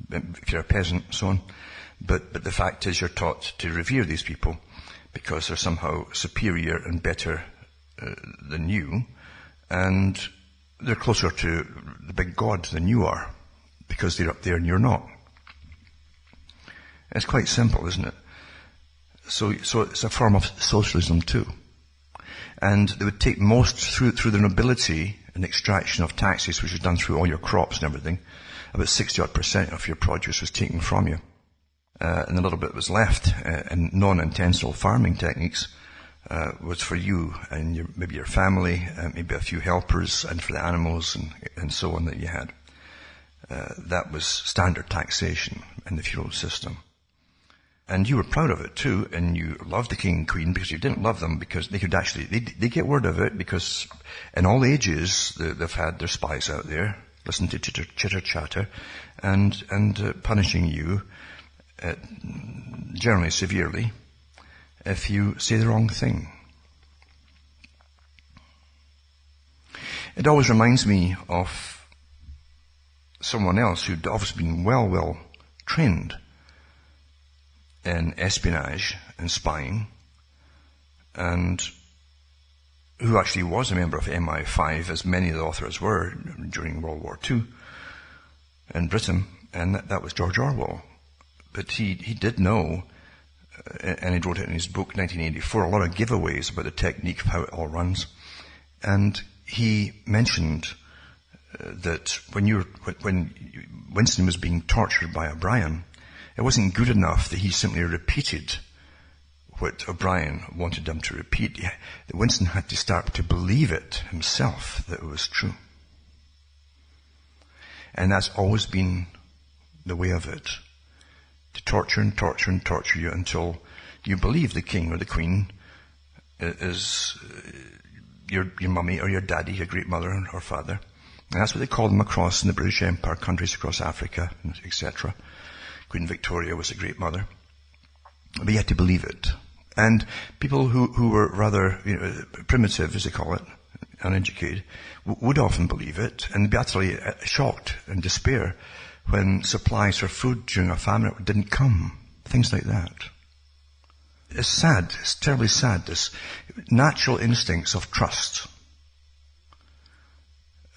if you're a peasant, so on. But the fact is, you're taught to revere these people because they're somehow superior and better than you, and they're closer to the big God than you are because they're up there and you're not. It's quite simple, isn't it? So it's a form of socialism too. And they would take most through the nobility and extraction of taxes, which was done through all your crops and everything. About 60% of your produce was taken from you. And a little bit was left in non-intentional farming techniques was for you and maybe your family, maybe a few helpers, and for the animals and so on that you had. That was standard taxation in the feudal system. And you were proud of it too, and you loved the king and queen because you didn't love them because they could actually, they get word of it because in all ages they've had their spies out there, listening to chitter chatter, and punishing you, generally severely, if you say the wrong thing. It always reminds me of someone else who'd obviously been well trained in espionage and spying, and who actually was a member of MI5, as many of the authors were during World War II in Britain, and that was George Orwell. But he did know, and he wrote it in his book 1984, a lot of giveaways about the technique of how it all runs. And he mentioned that when Winston was being tortured by O'Brien, it wasn't good enough that he simply repeated what O'Brien wanted him to repeat. Winston had to start to believe it himself, that it was true. And that's always been the way of it. To torture and torture and torture you until you believe the king or the queen is your mummy or your daddy, your great mother or father. And that's what they called them across in the British Empire, countries across Africa, etc. Queen Victoria was a great mother. But you had to believe it. And people who were rather primitive, as they call it, uneducated, would often believe it and be utterly shocked and despair when supplies for food during a famine didn't come. Things like that. It's sad. It's terribly sad. This natural instincts of trust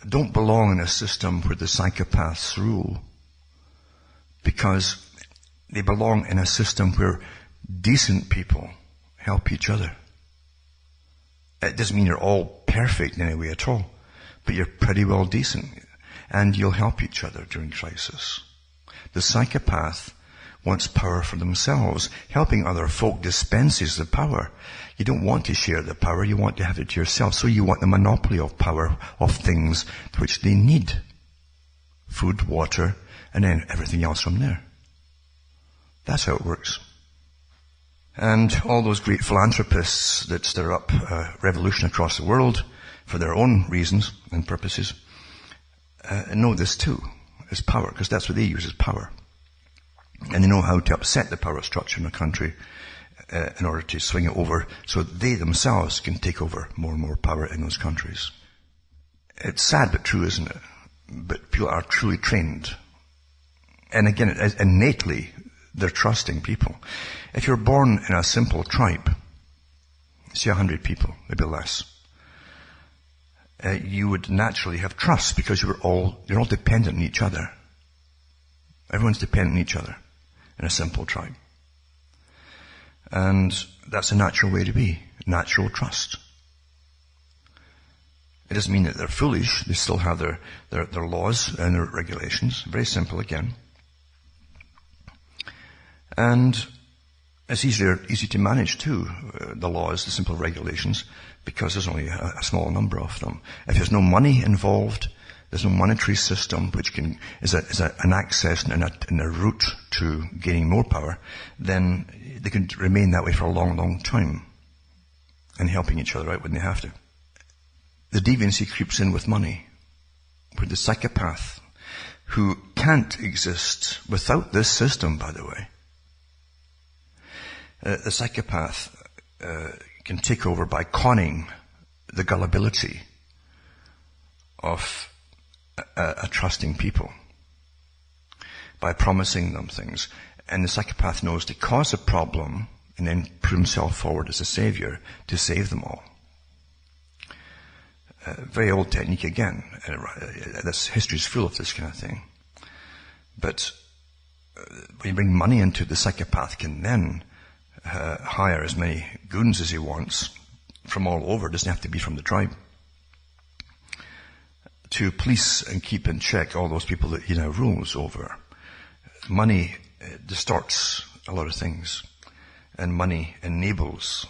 don't belong in a system where the psychopaths rule, because they belong in a system where decent people help each other. It doesn't mean you're all perfect in any way at all, but you're pretty well decent, and you'll help each other during crisis. The psychopath wants power for themselves. Helping other folk dispenses the power. You don't want to share the power, you want to have it to yourself, so you want the monopoly of power of things which they need. Food, water, and then everything else from there. That's how it works. And all those great philanthropists that stir up revolution across the world for their own reasons and purposes know this too, as power, because that's what they use as power. And they know how to upset the power structure in a country in order to swing it over so they themselves can take over more and more power in those countries. It's sad but true, isn't it? But people are truly trained. And again, innately, they're trusting people. If you're born in a simple tribe, say 100 people, maybe less, you would naturally have trust because you're all dependent on each other. Everyone's dependent on each other in a simple tribe. And that's a natural way to be. Natural trust. It doesn't mean that they're foolish. They still have their laws and their regulations. Very simple again. And it's easy to manage too, the laws, the simple regulations, because there's only a small number of them. If there's no money involved, there's no monetary system which is an access and a route to gaining more power, then they can remain that way for a long, long time and helping each other out when they have to. The deviancy creeps in with money, where the psychopath, who can't exist without this system, by the way, the psychopath can take over by conning the gullibility of a trusting people, by promising them things. And the psychopath knows to cause a problem and then put himself forward as a savior to save them all. Very old technique again. This history is full of this kind of thing. But when you bring money into, the psychopath can then hire as many goons as he wants from all over. It doesn't have to be from the tribe, to police and keep in check all those people that he now rules over. Money distorts a lot of things, and money enables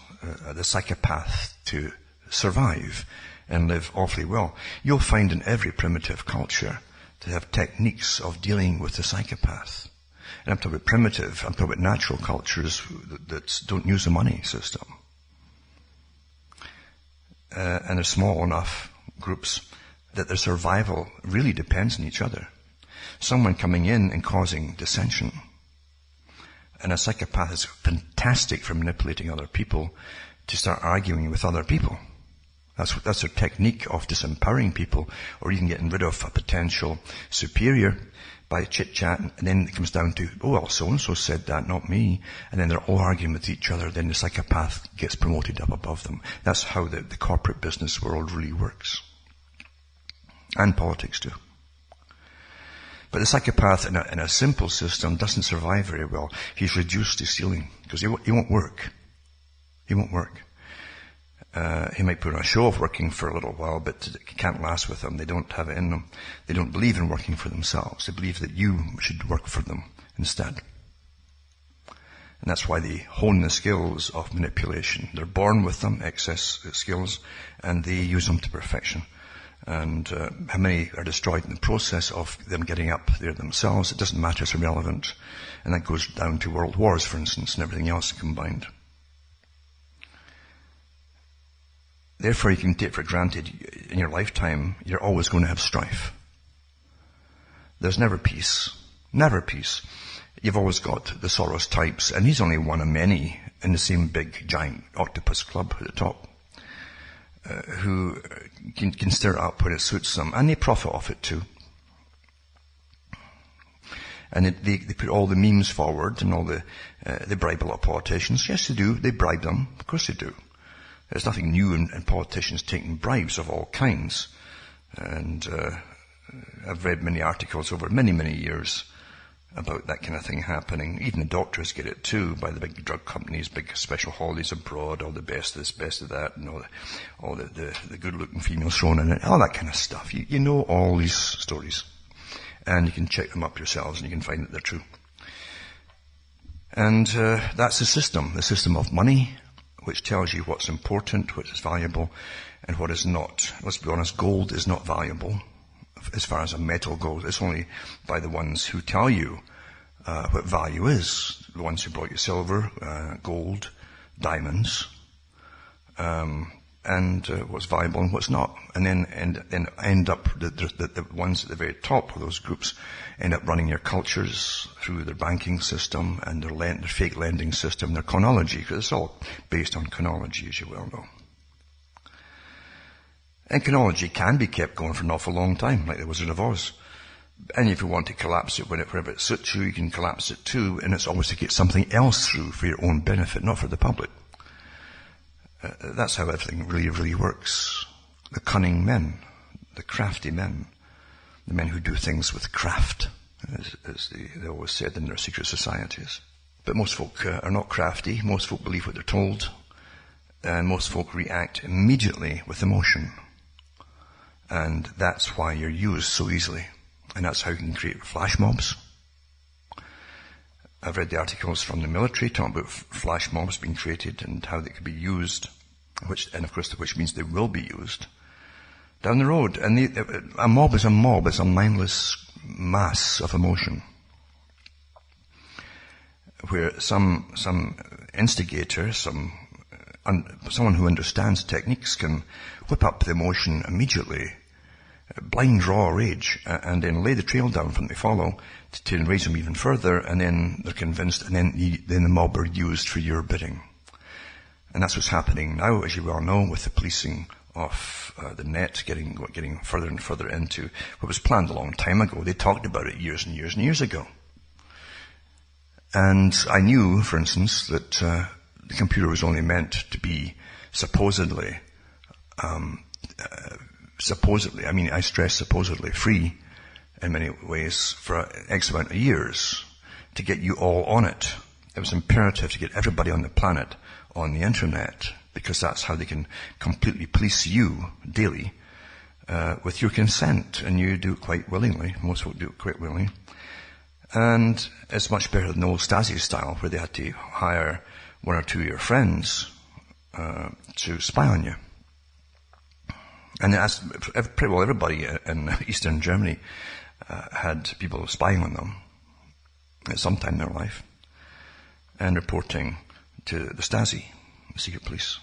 the psychopath to survive and live awfully well. You'll find in every primitive culture to have techniques of dealing with the psychopath. And I'm talking about primitive, I'm talking about natural cultures that don't use the money system. And they're small enough groups that their survival really depends on each other. Someone coming in and causing dissension. And a psychopath is fantastic for manipulating other people to start arguing with other people. That's their technique of disempowering people, or even getting rid of a potential superior by chit-chat, and then it comes down to, oh, well, so-and-so said that, not me. And then they're all arguing with each other. Then the psychopath gets promoted up above them. That's how the corporate business world really works. And politics too. But the psychopath in a simple system doesn't survive very well. He's reduced to stealing, because he won't work. He won't work. He might put on a show of working for a little while, but it can't last with them. They don't have it in them. They don't believe in working for themselves. They believe that you should work for them instead. And that's why they hone the skills of manipulation. They're born with them, excess skills, and they use them to perfection. And how many are destroyed in the process of them getting up there themselves, it doesn't matter, it's irrelevant. And that goes down to world wars, for instance, and everything else combined. Therefore, you can take for granted in your lifetime, you're always going to have strife. There's never peace. Never peace. You've always got the Soros types, and he's only one of many in the same big, giant octopus club at the top, who can stir it up when it suits them, and they profit off it too. And they put all the memes forward, and all they bribe a lot of politicians. Yes, they do. They bribe them. Of course they do. There's nothing new in politicians taking bribes of all kinds. And I've read many articles over many, many years about that kind of thing happening. Even the doctors get it too, by the big drug companies, big special holidays abroad, all the best of this, best of that, and all the good-looking females thrown in it, all that kind of stuff. You know all these stories. And you can check them up yourselves, and you can find that they're true. And that's the system of money, which tells you what's important, what is valuable, and what is not. Let's be honest, gold is not valuable as far as a metal goes. It's only by the ones who tell you what value is. The ones who brought you silver, gold, diamonds, and what's valuable and what's not. And then end up, the ones at the very top of those groups end up running your cultures through their banking system and their fake lending system, their chronology, because it's all based on chronology, as you well know. And chronology can be kept going for an awful long time, like the Wizard of Oz. And if you want to collapse it whenever it suits you, you can collapse it too, and it's always to get something else through for your own benefit, not for the public. That's how everything really, really works. the cunning men, the crafty men, the men who do things with craft, as they always said in their secret societies. But most folk are not crafty. Most folk believe what they're told. And most folk react immediately with emotion. And that's why you're used so easily. And that's how you can create flash mobs. I've read the articles from the military talking about flash mobs being created and how they could be used, which means they will be used down the road. And a mob is a mob. It's a mindless mass of emotion, where some instigator, someone who understands techniques can whip up the emotion immediately, blind raw rage, and then lay the trail down for them to follow to enrage them even further, and then they're convinced, and then the mob are used for your bidding. And that's what's happening now, as you well know, with the policing of the net getting further and further into what was planned a long time ago. They talked about it years and years and years ago. And I knew, for instance, that the computer was only meant to be supposedly, I mean, I stress supposedly, free in many ways for X amount of years to get you all on it. It was imperative to get everybody on the planet on the internet, because that's how they can completely police you daily with your consent, and you do it quite willingly. Most folk do it quite willingly. And it's much better than the old Stasi style, where they had to hire one or two of your friends to spy on you. And as pretty well everybody in Eastern Germany had people spying on them at some time in their life and reporting to the Stasi, the secret police.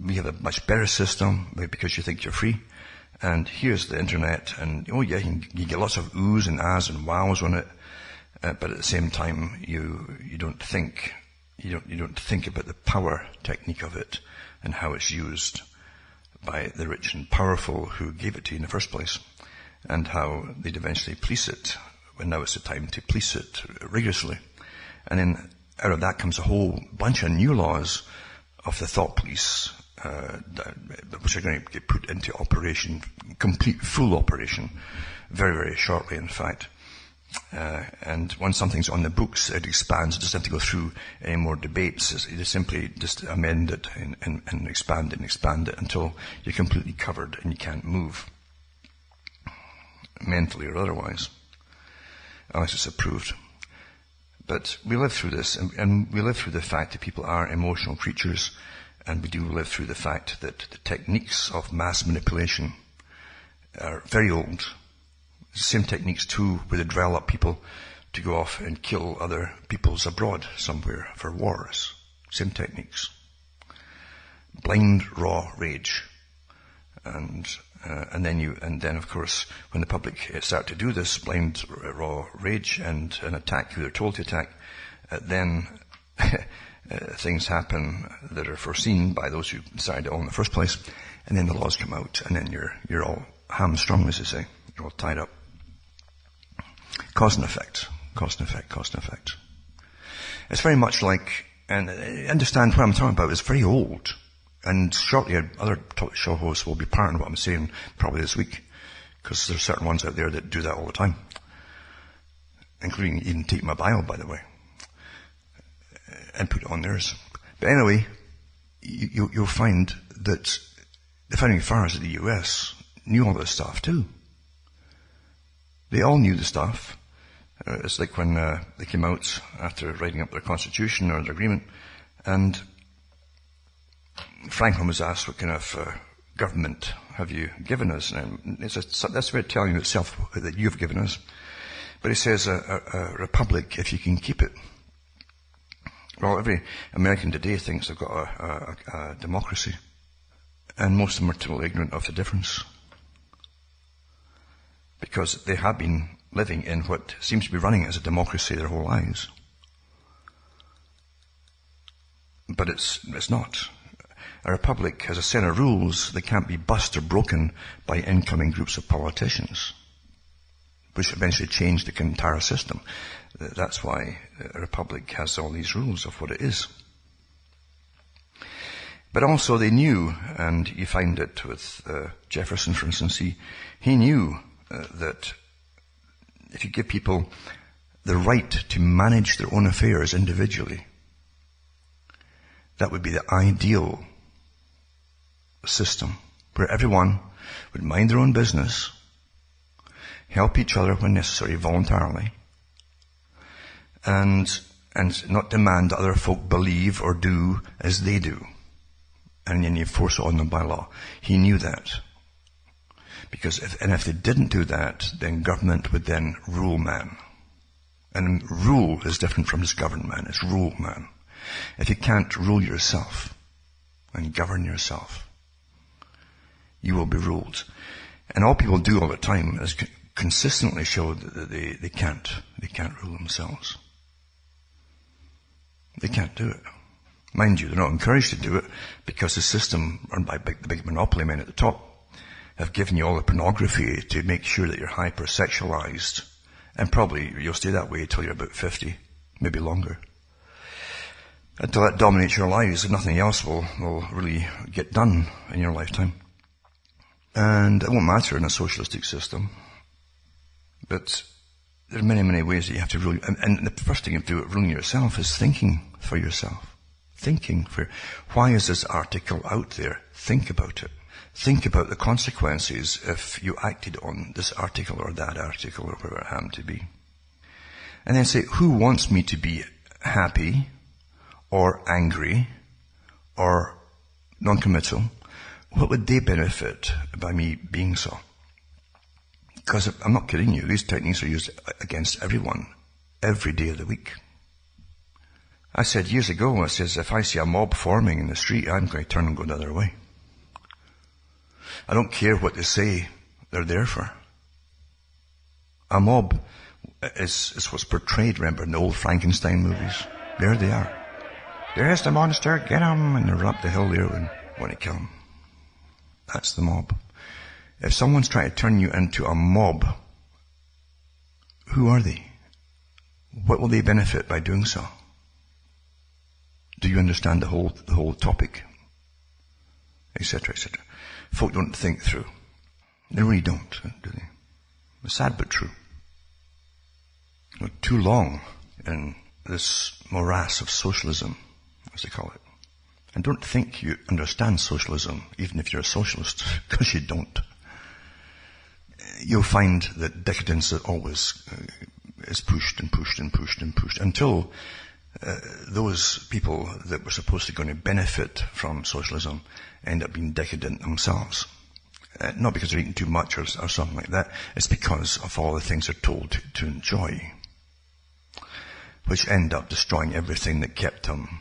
We have a much better system because you think you're free. And here's the internet, and oh yeah, you get lots of oohs and ahs and wows on it, but at the same time you don't think about the power technique of it and how it's used by the rich and powerful who gave it to you in the first place, and how they'd eventually police it when now it's the time to police it rigorously. And then out of that comes a whole bunch of new laws of the thought police, which are going to get put into operation, complete full operation, very, very shortly, in fact. And once something's on the books, it expands. It doesn't have to go through any more debates. You simply just amend it and expand it until you're completely covered and you can't move, mentally or otherwise, unless it's approved. But we live through this, and we live through the fact that people are emotional creatures, and we do live through the fact that the techniques of mass manipulation are very old. The same techniques too, where they drill up people to go off and kill other peoples abroad somewhere for wars. Same techniques. Blind raw rage. And then of course, when the public start to do this blind raw rage and attack who they're told to attack, then things happen that are foreseen by those who decided it all in the first place, and then the laws come out, and then you're all hamstrung, as they say. You're all tied up. Cause and effect. It's very much like, and understand what I'm talking about, it's very old. And shortly other talk show hosts will be part of what I'm saying probably this week, because there's certain ones out there that do that all the time, including even take my bio, by the way, and put it on theirs. But anyway, you'll find that the founding fathers of the US knew all this stuff too. They all knew the stuff. It's like when they came out after writing up their constitution or their agreement, and Franklin was asked, what kind of government have you given us? And that's very telling itself that you've given us. But he says a republic if you can keep it. Well, every American today thinks they've got a democracy, and most of them are totally ignorant of the difference, because they have been living in what seems to be running as a democracy their whole lives. But it's not. A republic has a set of rules that can't be bust or broken by incoming groups of politicians, which eventually change the entire system. That's why a republic has all these rules of what it is. But also they knew, and you find it with Jefferson, for instance, he knew that if you give people the right to manage their own affairs individually, that would be the ideal system, where everyone would mind their own business, help each other when necessary, voluntarily, and not demand that other folk believe or do as they do. And then you force it on them by law. He knew that. Because if they didn't do that, then government would then rule man. And rule is different from just govern man. It's rule man. If you can't rule yourself and govern yourself, you will be ruled. And all people do all the time is consistently show that they can't rule themselves. They can't do it. Mind you, they're not encouraged to do it because the system run by the big monopoly men at the top have given you all the pornography to make sure that you're hypersexualized. And probably you'll stay that way until you're about 50, maybe longer. Until that dominates your lives and nothing else will really get done in your lifetime. And it won't matter in a socialistic system. But there are many, many ways that you have to rule. And the first thing you have to do at ruling yourself is thinking for yourself. Why is this article out there? Think about it. Think about the consequences if you acted on this article or that article or whatever it happened to be. And then say, who wants me to be happy or angry or non-committal? What would they benefit by me being so? Because I'm not kidding you, these techniques are used against everyone, every day of the week. I said years ago, if I see a mob forming in the street, I'm going to turn and go the other way. I don't care what they say they're there for. A mob is what's portrayed, remember, in the old Frankenstein movies. There they are. There's the monster, get him! And they're up the hill there and want to kill him. That's the mob. If someone's trying to turn you into a mob, who are they? What will they benefit by doing so? Do you understand the whole topic? Etc., etc. Folk don't think through. They really don't, do they? It's sad but true. Too long in this morass of socialism, as they call it. And don't think you understand socialism, even if you're a socialist, because you don't. You'll find that decadence always is pushed and pushed and pushed and pushed until those people that were supposed to going to benefit from socialism end up being decadent themselves. Not because they're eating too much or something like that. It's because of all the things they're told to enjoy, which end up destroying everything that kept them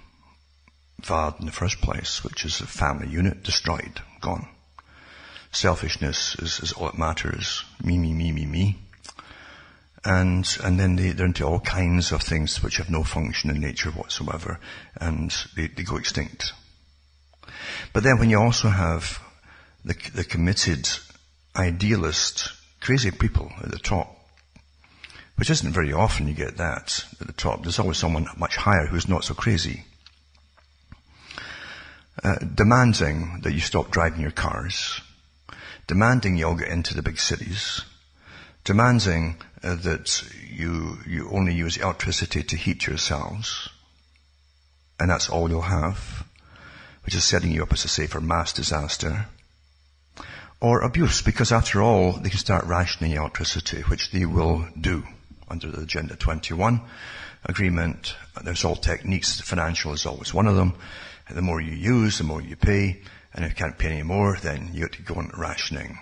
valid in the first place, which is a family unit, destroyed, gone. Selfishness is all that matters. Me, me, me, me, me. And then they're into all kinds of things which have no function in nature whatsoever, and they go extinct. But then when you also have the committed, idealist, crazy people at the top, which isn't very often you get that at the top. There's always someone much higher who's not so crazy. Demanding that you stop driving your cars, demanding you all get into the big cities, demanding that you only use electricity to heat yourselves, and that's all you'll have, which is setting you up, as I say, for mass disaster. Or abuse, because after all, they can start rationing electricity, which they will do under the Agenda 21 agreement. There's all techniques. Financial is always one of them. The more you use, the more you pay. And if you can't pay any more, then you have to go on rationing.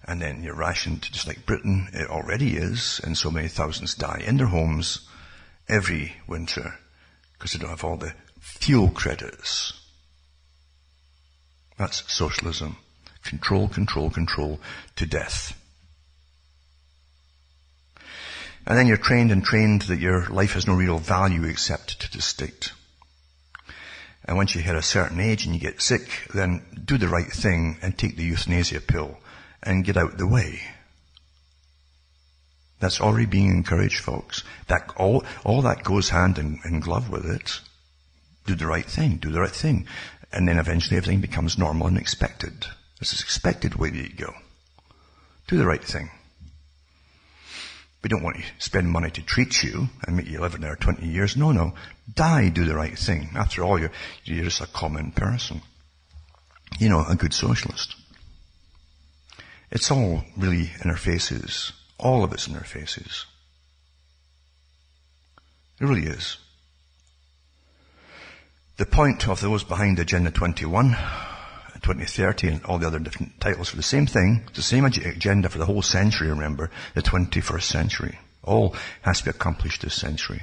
And then you're rationed, just like Britain, it already is, and so many thousands die in their homes every winter because they don't have all the fuel credits. That's socialism. Control, control, control to death. And then you're trained that your life has no real value except to the state. And once you hit a certain age and you get sick, then do the right thing and take the euthanasia pill and get out the way. That's already being encouraged, folks. That all that goes hand in glove with it. Do the right thing. Do the right thing. And then eventually everything becomes normal and expected. This is expected way that you go. Do the right thing. We don't want to spend money to treat you and make you live in there 20 years. No. Die, do the right thing. After all, you're just a common person. You know, a good socialist. It's all really in our faces. All of it's in our faces. It really is. The point of those behind Agenda 21, 2030 and all the other different titles for the same thing, the same agenda for the whole century, remember, the 21st century. All has to be accomplished this century.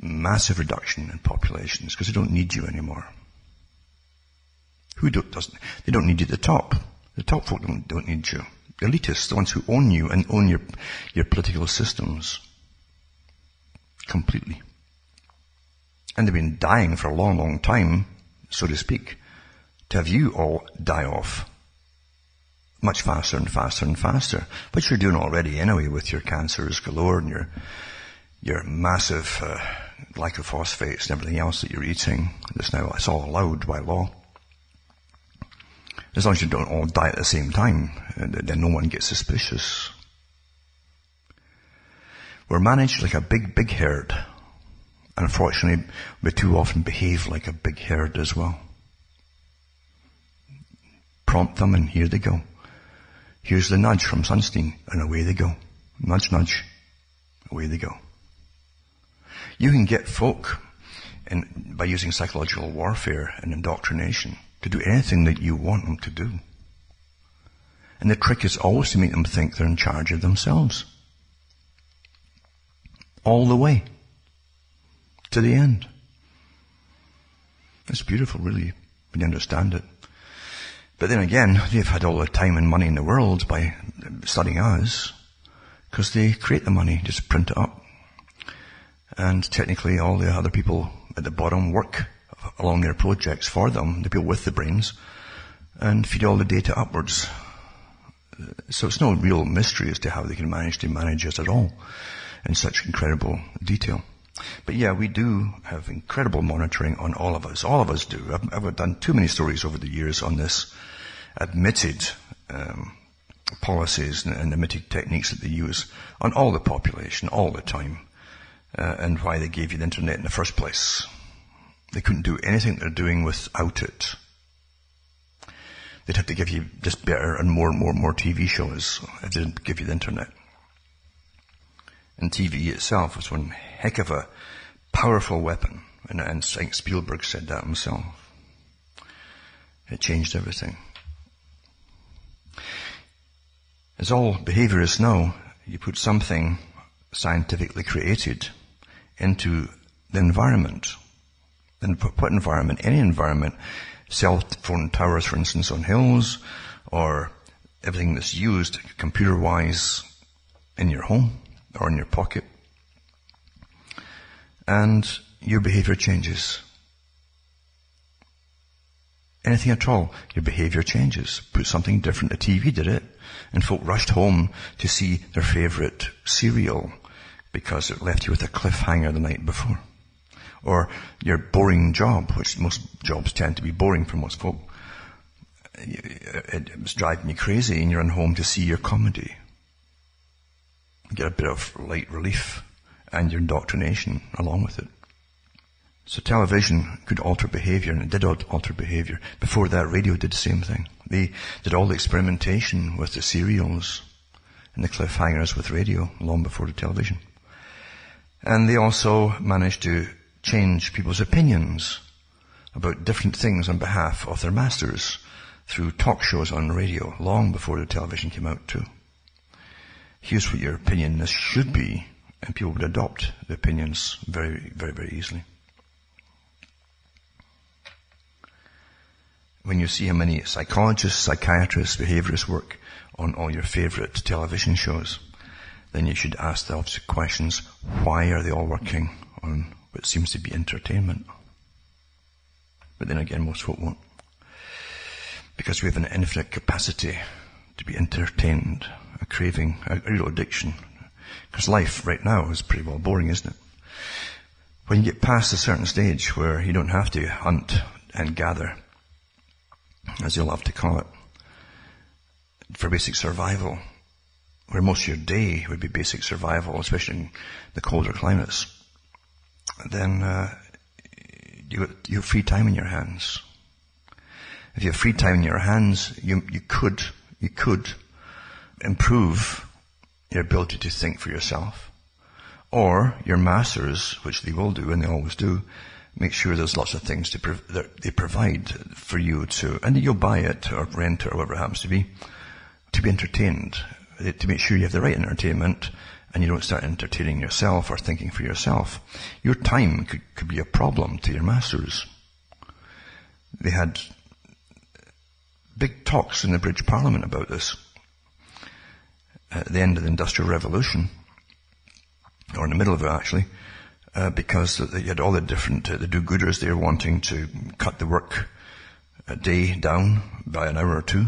Massive reduction in populations because they don't need you anymore. They don't need you at the top. The top folk don't need you. The elitists, the ones who own you and own your political systems. Completely. And they've been dying for a long, long time, so to speak, to have you all die off much faster and faster and faster. Which you're doing already anyway with your cancers galore and your massive glycophosphates and everything else that you're eating. It's all allowed by law. As long as you don't all die at the same time, then no one gets suspicious. We're managed like a big herd. Unfortunately, we too often behave like a big herd as well. Prompt them and here they go. Here's the nudge from Sunstein and away they go. Nudge, nudge. Away they go. You can get folk by using psychological warfare and indoctrination to do anything that you want them to do. And the trick is always to make them think they're in charge of themselves. All the way. To the end. It's beautiful, really, when you understand it. But then again, they've had all the time and money in the world by studying us, because they create the money, just print it up. And technically all the other people at the bottom work along their projects for them, the people with the brains, and feed all the data upwards. So it's no real mystery as to how they can manage to manage us at all in such incredible detail. But yeah, we do have incredible monitoring on all of us. All of us do. I've done too many stories over the years on this admitted policies and admitted techniques that they use on all the population, all the time, and why they gave you the internet in the first place. They couldn't do anything they're doing without it. They'd have to give you just better and more TV shows if they didn't give you the internet. And TV itself was one heck of a powerful weapon. And Spielberg said that himself. It changed everything. As all behaviorists know, you put something scientifically created into the environment. And what environment? Any environment. Cell phone towers, for instance, on hills, or everything that's used computer-wise in your home or in your pocket. And your behavior changes. Anything at all, your behavior changes. Put something different. The TV did it, and folk rushed home to see their favorite serial because it left you with a cliffhanger the night before. Or your boring job, which most jobs tend to be boring for most folk. It was driving you crazy, and you're on home to see your comedy. Get a bit of light relief and your indoctrination along with it. So television could alter behavior, and it did alter behavior. Before that, radio did the same thing. They did all the experimentation with the serials and the cliffhangers with radio long before the television. And they also managed to change people's opinions about different things on behalf of their masters through talk shows on radio long before the television came out too. Here's what your opinion should be, and people would adopt the opinions very, very, very easily. When you see how many psychologists, psychiatrists, behaviorists work on all your favorite television shows, then you should ask the opposite questions. Why are they all working on what seems to be entertainment? But then again, most folk won't. Because we have an infinite capacity to be entertained, a craving, a real addiction. Because life right now is pretty well boring, isn't it? When you get past a certain stage where you don't have to hunt and gather, as they love to call it, for basic survival, where most of your day would be basic survival, especially in the colder climates, then you have free time in your hands. If you have free time in your hands, you could improve your ability to think for yourself. Or your masters, which they will do, and they always do, make sure there's lots of things that they provide for you to, and you'll buy it or rent it or whatever it happens to be entertained, to make sure you have the right entertainment and you don't start entertaining yourself or thinking for yourself. Your time could be a problem to your masters. They had big talks in the British Parliament about this at the end of the Industrial Revolution, or in the middle of it actually, because you had all the different the do-gooders there wanting to cut the work day down by an hour or two,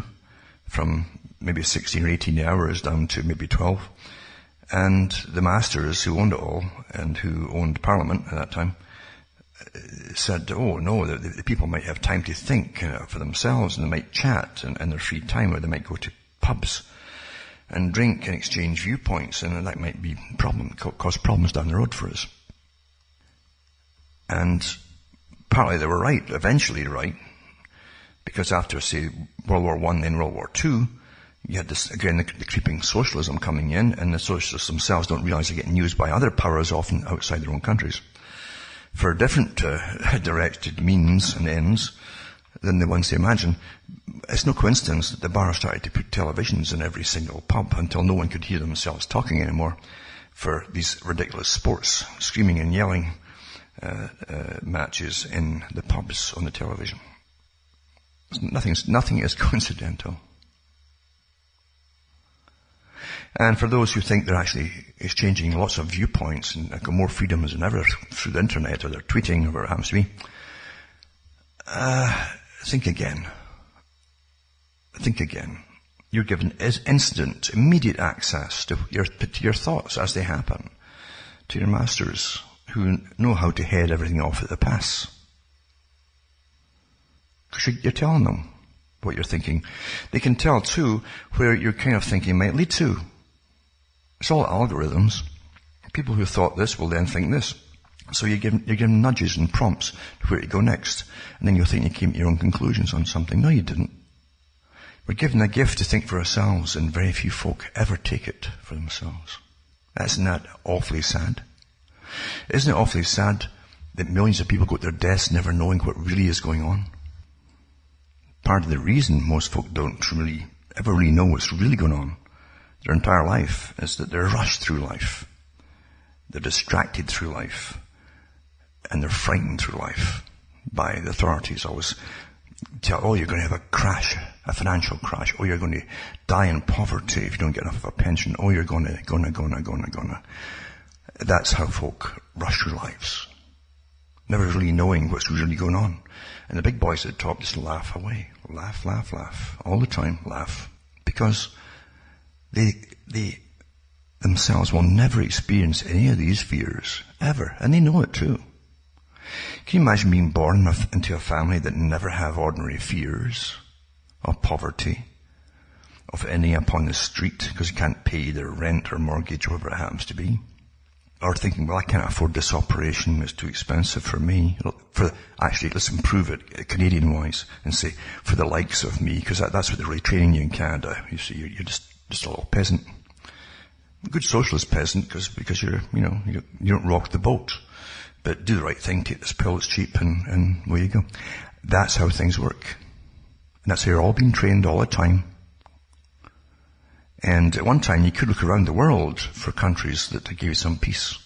from maybe 16 or 18 hours down to maybe 12. And the masters who owned it all and who owned Parliament at that time said, oh no, the people might have time to think for themselves, and they might chat in their free time, or they might go to pubs and drink and exchange viewpoints, and that might be cause problems down the road for us. And partly they were right, eventually right, because after, say, World War I, then World War II, you had this, again, the creeping socialism coming in, and the socialists themselves don't realize they're getting used by other powers, often outside their own countries, for different directed means and ends than the ones they imagine. It's no coincidence that the bar started to put televisions in every single pub until no one could hear themselves talking anymore for these ridiculous sports, screaming and yelling matches in the pubs on the television. Nothing is coincidental. And for those who think they're actually exchanging lots of viewpoints and got more freedoms than ever through the internet, or they're tweeting, or whatever it happens to be, think again. Think again. You're given instant, immediate access to your thoughts as they happen, to your masters who know how to head everything off at the pass. Because you're telling them what you're thinking. They can tell too where your kind of thinking might lead to. It's all algorithms. People who thought this will then think this. So you're given nudges and prompts to where to go next. And then you'll think you came to your own conclusions on something. No, you didn't. We're given a gift to think for ourselves, and very few folk ever take it for themselves. Isn't that awfully sad? Isn't it awfully sad that millions of people go to their deaths never knowing what really is going on? Part of the reason most folk don't ever really know what's really going on their entire life is that they're rushed through life. They're distracted through life. And they're frightened through life by the authorities. Always tell, oh, you're going to have a crash, a financial crash. Oh, you're going to die in poverty if you don't get enough of a pension. Oh, you're gonna. That's how folk rush through lives. Never really knowing what's really going on. And the big boys at the top just laugh away. Laugh, laugh, laugh. All the time, laugh. Because they themselves will never experience any of these fears, ever. And they know it too. Can you imagine being born into a family that never have ordinary fears of poverty, of ending up on the street because you can't pay their rent or mortgage or whatever it happens to be? Or thinking, well, I can't afford this operation, it's too expensive for me. Actually, let's improve it Canadian-wise and say, for the likes of me, because that's what they're really training you in Canada. You see, you're just a little peasant. A good socialist peasant, because you don't rock the boat. But do the right thing, take this pill, it's cheap, and where you go. That's how things work. And that's how you're all being trained all the time. And at one time, you could look around the world for countries that give you some peace.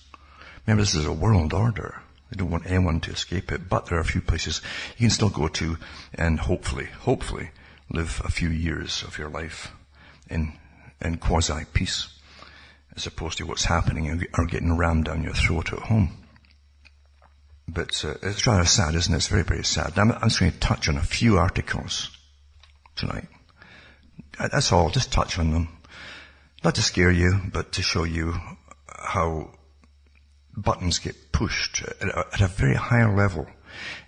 Remember, this is a world order. They don't want anyone to escape it, but there are a few places you can still go to and hopefully live a few years of your life in quasi-peace, as opposed to what's happening or getting rammed down your throat at home. But it's rather sad, isn't it? It's very, very sad. I'm just going to touch on a few articles tonight. That's all. Just touch on them. Not to scare you, but to show you how buttons get pushed at a very high level,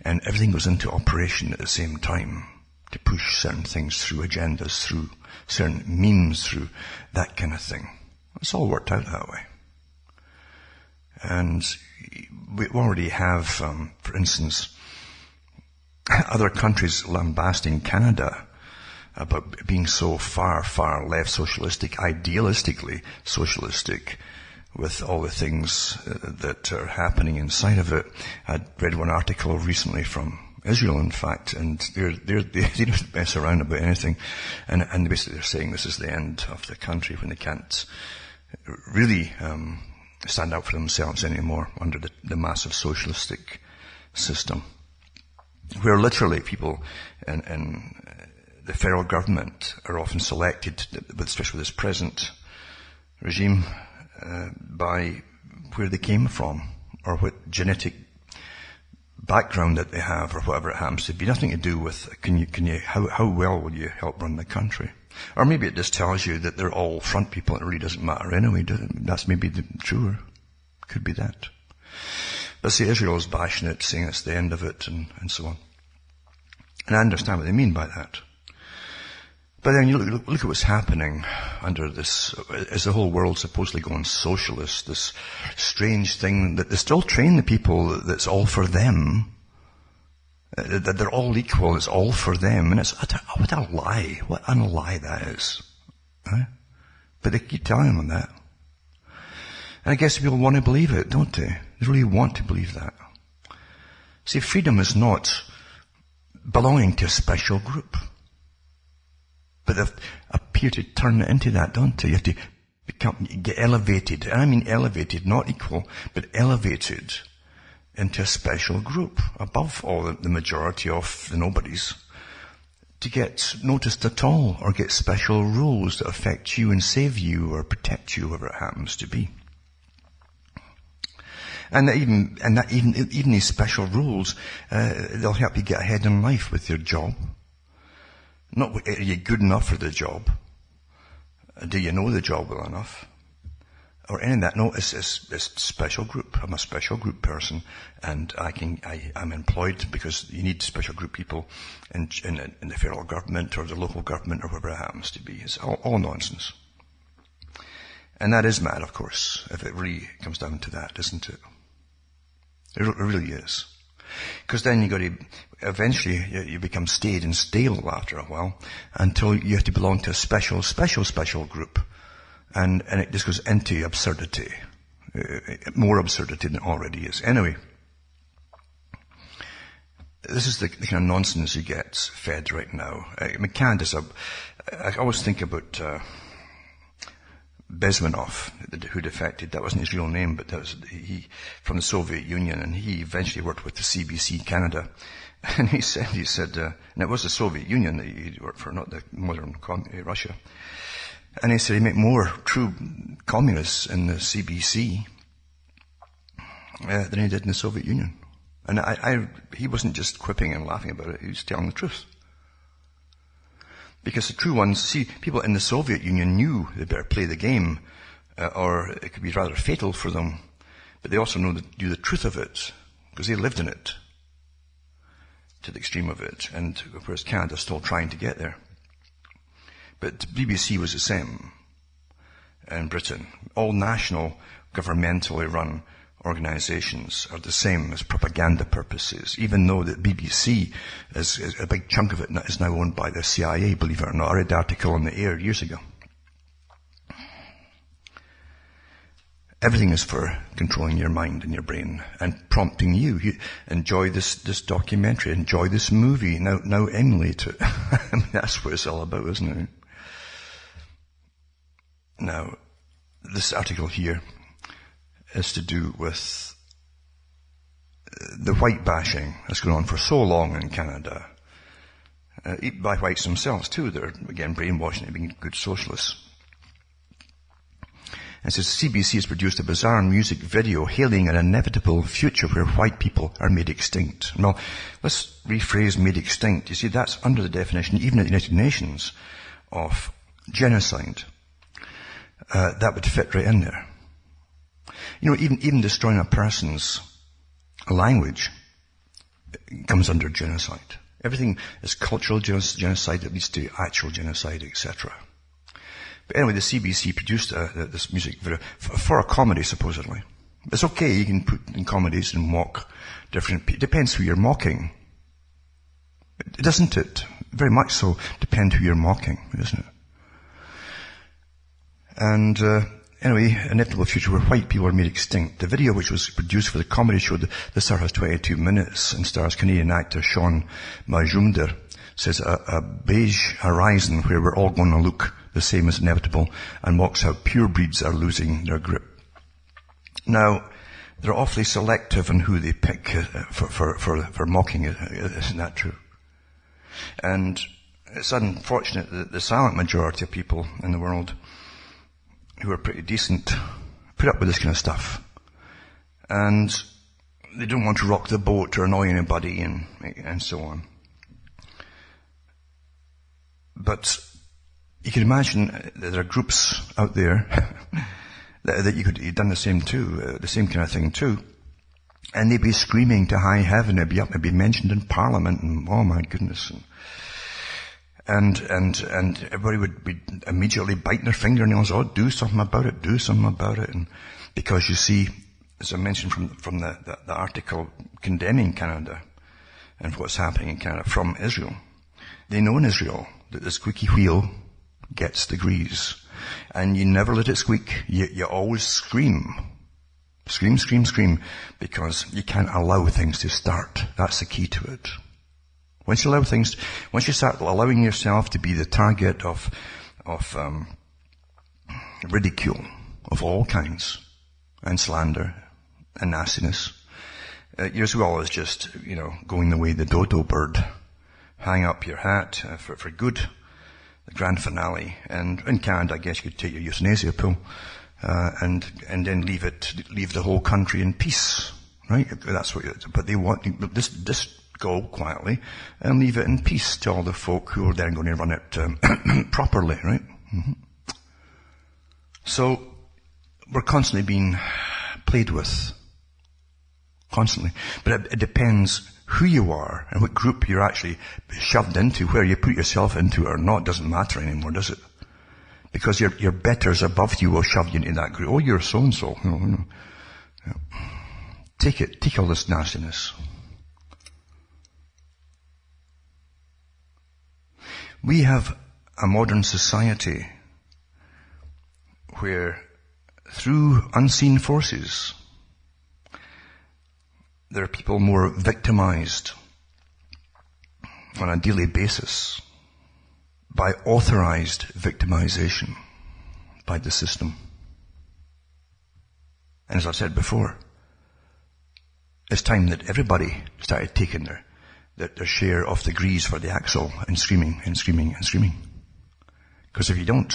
and everything goes into operation at the same time. to push certain things through agendas, through certain memes, through that kind of thing. It's all worked out that way. And we already have, for instance, other countries lambasting Canada about being so far, far left socialistic, idealistically socialistic, with all the things that are happening inside of it. I read one article recently from Israel, in fact, and they don't mess around about anything. And basically they're saying this is the end of the country when they can't really stand out for themselves anymore under the massive socialistic system, where literally people in the federal government are often selected, especially with this present regime, by where they came from or what genetic background that they have or whatever it happens to be. Nothing to do with how well will you help run the country. Or maybe it just tells you that they're all front people and it really doesn't matter anyway. That's maybe truer. Could be that. But see, Israel's bashing it, saying it's the end of it and so on. And I understand what they mean by that. But then you look at what's happening under this, as the whole world supposedly going socialist, this strange thing that they still train the people that's all for them, that they're all equal, it's all for them, and what a lie, what a lie that is. Right? But they keep telling them that. And I guess people want to believe it, don't they? They really want to believe that. See, freedom is not belonging to a special group. But they appear to turn it into that, don't they? You have to get elevated. And I mean elevated, not equal, but elevated into a special group above all the majority of the nobodies to get noticed at all or get special rules that affect you and save you or protect you, whatever it happens to be. And even these special rules, they'll help you get ahead in life with your job. Not, are you good enough for the job? Do you know the job well enough? Or any of that. No, it's special group. I'm a special group person, and I'm employed because you need special group people in the federal government or the local government or whatever it happens to be. It's all nonsense. And that is mad, of course, if it really comes down to that, isn't it? It really is. Because then eventually you become staid and stale after a while until you have to belong to a special group. And it just goes into absurdity. More absurdity than it already is. Anyway, this is the kind of nonsense you get fed right now. I mean, Canada's I always think about Bezmenov, who defected. That wasn't his real name, but that was he from the Soviet Union, and he eventually worked with the CBC Canada. And he said, and it was the Soviet Union that he worked for, not the modern Russia. And he said he'd make more true communists in the CBC than he did in the Soviet Union. And he wasn't just quipping and laughing about it; he was telling the truth. Because the true ones, see, people in the Soviet Union knew they better play the game, or it could be rather fatal for them. But they also knew the truth of it, because they lived in it, to the extreme of it. And whereas Canada's still trying to get there. But BBC was the same in Britain. All national, governmentally run organizations are the same as propaganda purposes, even though the BBC is a big chunk of it is now owned by the CIA, believe it or not. I read the article on the air years ago. Everything is for controlling your mind and your brain and prompting you. Enjoy this documentary, enjoy this movie, now emulate it. I mean, that's what it's all about, isn't it? Now, this article here is to do with the white bashing that's going on for so long in Canada, by whites themselves too. They're, again, brainwashing and being good socialists. It says CBC has produced a bizarre music video hailing an inevitable future where white people are made extinct. Well, let's rephrase made extinct. You see, that's under the definition, even at the United Nations, of genocide. That would fit right in there. You know, even destroying a person's language comes under genocide. Everything is cultural genocide that leads to actual genocide, etc. But anyway, the CBC produced this music video for a comedy, supposedly. It's okay, you can put in comedies and mock different people. It depends who you're mocking. Doesn't it? Very much so. Depend who you're mocking, isn't it? And anyway, an inevitable future where white people are made extinct. The video, which was produced for the comedy show, the star has 22 minutes and stars Canadian actor Sean Majumder, says a beige horizon where we're all going to look the same is inevitable, and mocks how pure breeds are losing their grip. Now, they're awfully selective in who they pick for mocking it. Isn't that true? And it's unfortunate that the silent majority of people in the world who are pretty decent put up with this kind of stuff. And they don't want to rock the boat or annoy anybody and so on. But you can imagine that there are groups out there that you could have done the same too, the same kind of thing too. And they'd be screaming to high heaven, it'd be mentioned in Parliament, and oh my goodness. And everybody would be immediately biting their fingernails, oh, do something about it. And because you see, as I mentioned from the article condemning Canada and what's happening in Canada from Israel, they know in Israel that the squeaky wheel gets the grease. And you never let it squeak. You always scream. Scream, because you can't allow things to start. That's the key to it. Once you start allowing yourself to be the target of ridicule of all kinds, and slander, and nastiness, you're as well as just, going the way of the dodo bird. Hang up your hat for good, the grand finale. And in Canada, I guess you could take your euthanasia pill, and then leave the whole country in peace, right? That's what. But they want this go quietly and leave it in peace to all the folk who are then going to run it properly, right? Mm-hmm. So we're constantly being played with, constantly. But it depends who you are and what group you're actually shoved into. Where you put yourself into or not doesn't matter anymore, does it? Because your betters above you will shove you into that group. Oh, you're so-and-so. Yeah. Take all this nastiness. We have a modern society where, through unseen forces, there are people more victimized on a daily basis by authorized victimization by the system. And as I've said before, it's time that everybody started taking their share of the grease for the axle and screaming. Because if you don't,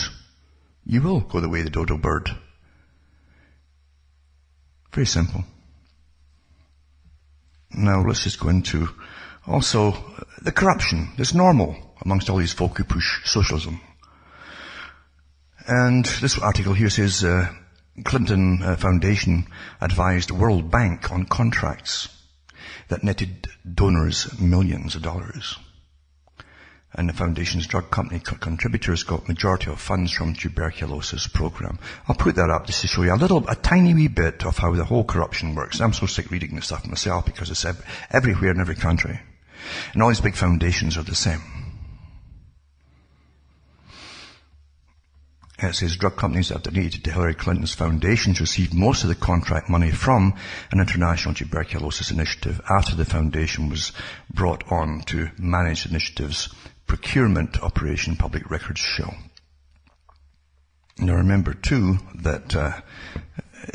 you will go the way of the dodo bird. Very simple. Now let's just go into also the corruption that's normal amongst all these folk who push socialism. And this article here says Clinton Foundation advised World Bank on contracts that netted donors millions of dollars. And the foundation's drug company contributors got majority of funds from tuberculosis program. I'll put that up just to show you a tiny wee bit of how the whole corruption works. I'm so sick reading this stuff myself because it's everywhere in every country. And all these big foundations are the same. And it says drug companies that donated to Hillary Clinton's foundations received most of the contract money from an international tuberculosis initiative after the foundation was brought on to manage the initiative's procurement operation, public records show. Now remember too that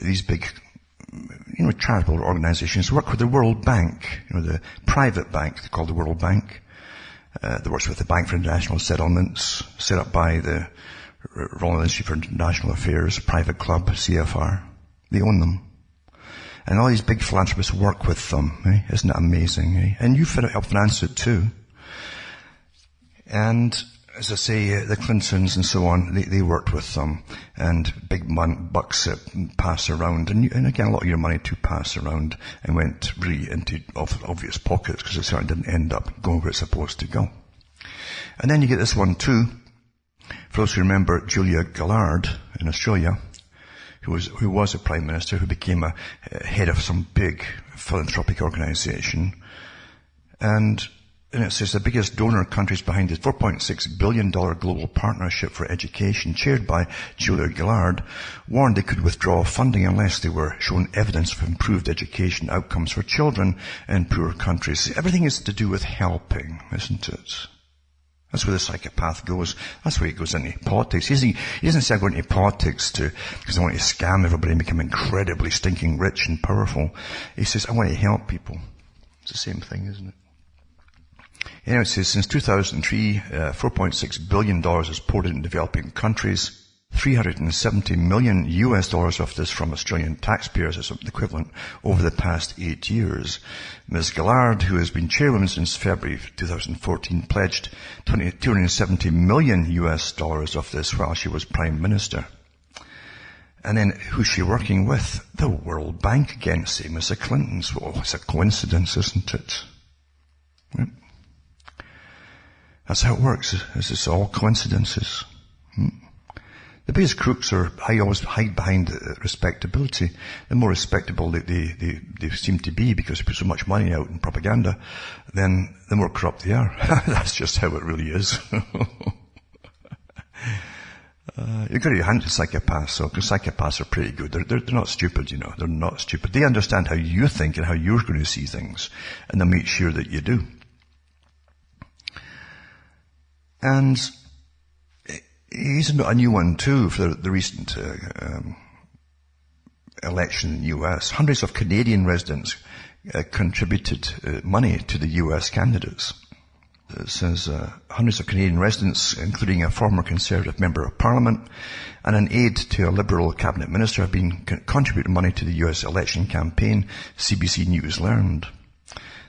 these big charitable organizations work with the World Bank, the private bank called the World Bank, that works with the Bank for International Settlements, set up by the Royal Institute for International Affairs, private club, CFR. They own them. And all these big philanthropists work with them. Eh? Isn't that amazing? Eh? And you help finance it too. And as I say, the Clintons and so on, they worked with them, and big bucks pass around, and again, a lot of your money to pass around, and went really into obvious pockets, because it certainly didn't end up going where it's supposed to go. And then you get this one too, for those who remember Julia Gillard in Australia, who was a Prime Minister, who became a head of some big philanthropic organisation, and it says the biggest donor countries behind the $4.6 billion global partnership for education, chaired by Julia Gillard, warned they could withdraw funding unless they were shown evidence of improved education outcomes for children in poor countries. Everything is to do with helping, isn't it? That's where the psychopath goes. That's where he goes into politics. He doesn't say I go into politics because I want to scam everybody and become incredibly stinking rich and powerful. He says, I want to help people. It's the same thing, isn't it? Anyway, it says, since 2003, $4.6 billion is poured into developing countries. $370 million of this from Australian taxpayers as the equivalent over the past 8 years. Ms. Gillard, who has been chairwoman since February 2014, pledged $270 million of this while she was Prime Minister. And then who's she working with? The World Bank again, same as the Clintons. Well, it's a coincidence, isn't it? Yep. That's how it works. It's all coincidences. The biggest crooks always hide behind respectability. The more respectable they seem to be because they put so much money out in propaganda, then the more corrupt they are. That's just how it really is. You've got to hand to psychopaths, because psychopaths are pretty good. They're not stupid, you know. They're not stupid. They understand how you think and how you're going to see things, and they'll make sure that you do. And he's a new one too for the recent election in the US. Hundreds of Canadian residents contributed money to the US candidates. It says hundreds of Canadian residents, including a former Conservative Member of Parliament and an aide to a Liberal Cabinet Minister, have been contributing money to the US election campaign, CBC News learned.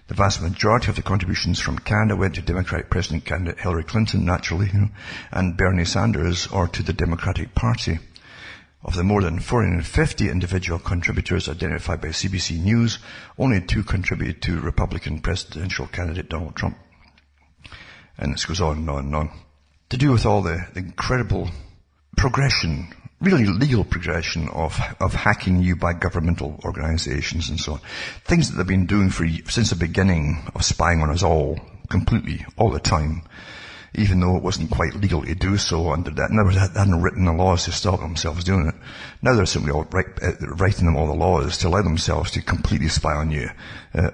The vast majority of the contributions from Canada went to Democratic President candidate Hillary Clinton, naturally, and Bernie Sanders, or to the Democratic Party. Of the more than 450 individual contributors identified by CBC News, only 2 contributed to Republican presidential candidate Donald Trump. And this goes on and on and on. To do with all the incredible progression, really legal progression of hacking you by governmental organizations and so on. Things that they've been doing since the beginning of spying on us all, completely, all the time, even though it wasn't quite legal to do so under that. Never hadn't written the laws to stop themselves doing it. Now they're simply writing them all the laws to allow themselves to completely spy on you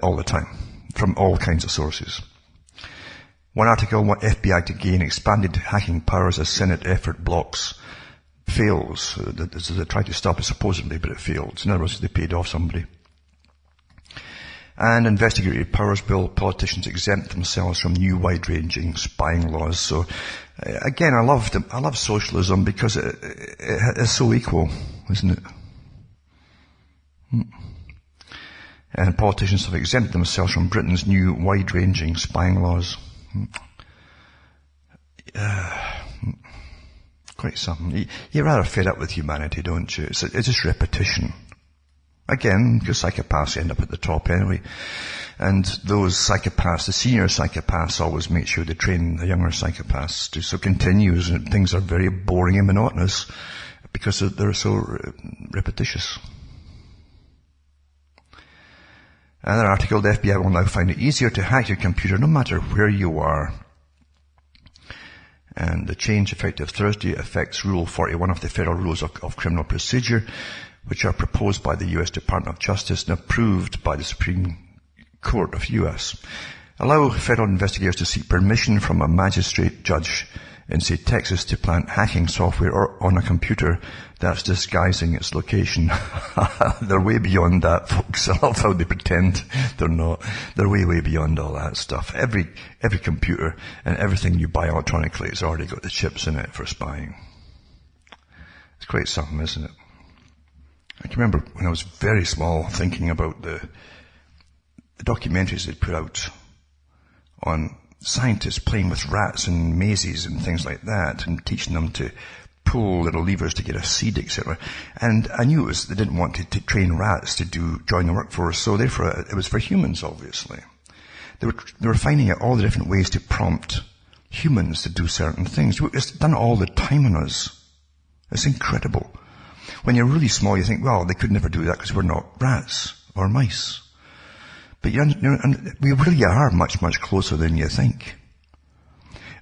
all the time, from all kinds of sources. One article, FBI to gain expanded hacking powers as Senate effort blocks. Fails. They tried to stop it supposedly, but it failed. In other words, they paid off somebody. And investigatory powers bill, politicians exempt themselves from new wide-ranging spying laws. So, again, I love socialism because it is so equal, isn't it? And politicians have exempted themselves from Britain's new wide-ranging spying laws. Quite something. You're rather fed up with humanity, don't you? It's just repetition. Again, because psychopaths end up at the top anyway. And those psychopaths, the senior psychopaths, always make sure they train the younger psychopaths to so continues, and things are very boring and monotonous because they're so repetitious. Another article, the FBI will now find it easier to hack your computer no matter where you are. And the change effective Thursday affects Rule 41 of the Federal Rules of Criminal Procedure, which are proposed by the U.S. Department of Justice and approved by the Supreme Court of U.S. Allow federal investigators to seek permission from a magistrate judge in, say, Texas to plant hacking software or on a computer that's disguising its location. They're way beyond that, folks. I love how they pretend they're not. They're way, way beyond all that stuff. Every computer and everything you buy electronically has already got the chips in it for spying. It's quite something, isn't it? I can remember when I was very small thinking about the documentaries they'd put out on scientists playing with rats and mazes and things like that and teaching them to pull little levers to get a seed, etc. And I knew they didn't want to train rats to join the workforce, so therefore it was for humans, obviously. They were finding out all the different ways to prompt humans to do certain things. It's done all the time on us. It's incredible. When you're really small, you think, well, they could never do that because we're not rats or mice. But we really are much, much closer than you think.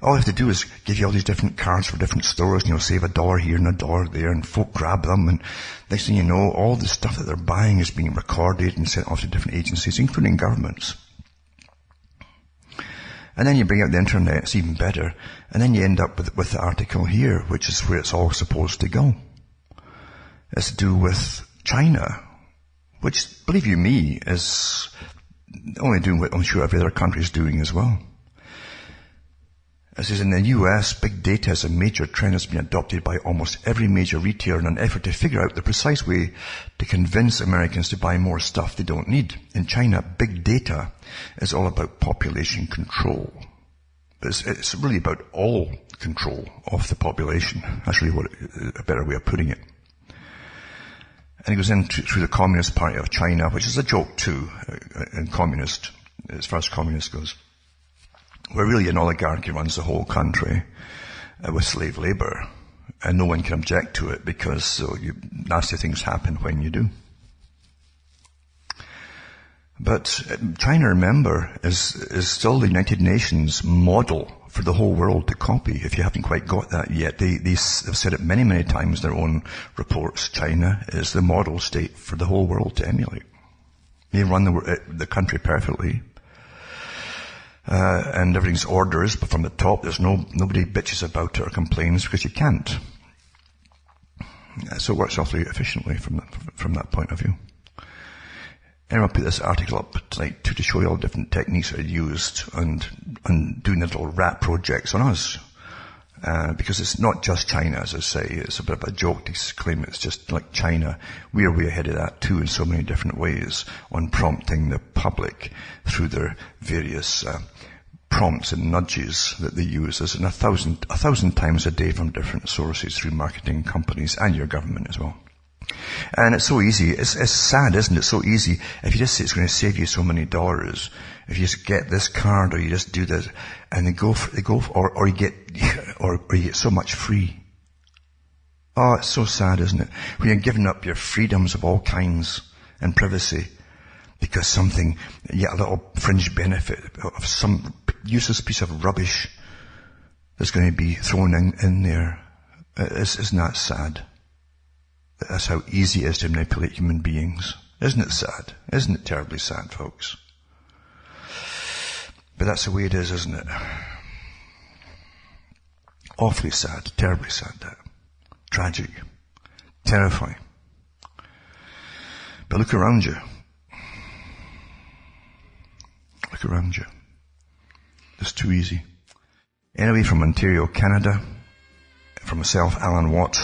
All they have to do is give you all these different cards for different stores, and save $1 here and $1 there, and folk grab them, and next thing you know, all the stuff that they're buying is being recorded and sent off to different agencies, including governments. And then you bring out the internet, it's even better, and then you end up with the article here, which is where it's all supposed to go. It's to do with China, which, believe you me, is only doing what I'm sure every other country is doing as well. It says in the US, big data is a major trend that's been adopted by almost every major retailer in an effort to figure out the precise way to convince Americans to buy more stuff they don't need. In China, big data is all about population control. It's really about all control of the population. That's really a better way of putting it. And he goes in through the Communist Party of China, which is a joke too, in communist, as far as communist goes, where really an oligarchy runs the whole country with slave labor, and no one can object to it because nasty things happen when you do. But China, remember, is still the United Nations model for the whole world to copy, if you haven't quite got that yet. They've said it many, many times in their own reports. China is the model state for the whole world to emulate. They run the country perfectly. And everything's orders, but from the top, there's nobody bitches about it or complains because you can't. So it works awfully efficiently from that point of view. Anyway, I'll put this article up tonight to show you all different techniques that are used and doing little rat projects on us. Because it's not just China, as I say. It's a bit of a joke to claim it's just like China. We are way ahead of that too in so many different ways on prompting the public through their various prompts and nudges that they use. There's a thousand times a day from different sources through marketing companies and your government as well. And it's so easy. It's sad, isn't it? So easy. If you just say it's going to save you so many dollars, if you just get this card or you just do this, and or you get so much free. Oh, it's so sad, isn't it? When you're giving up your freedoms of all kinds and privacy because a little fringe benefit of some useless piece of rubbish that's going to be thrown in there. Isn't that sad? That's how easy it is to manipulate human beings. Isn't it sad? Isn't it terribly sad, folks? But that's the way it is, isn't it? Awfully sad, terribly sad, that. Tragic. Terrifying. But look around you. Look around you. It's too easy. Anyway, from Ontario, Canada, from myself, Alan Watt,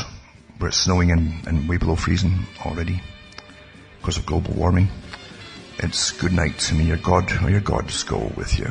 where it's snowing and way below freezing already because of global warming. It's good night to me. Your God or your gods go with you.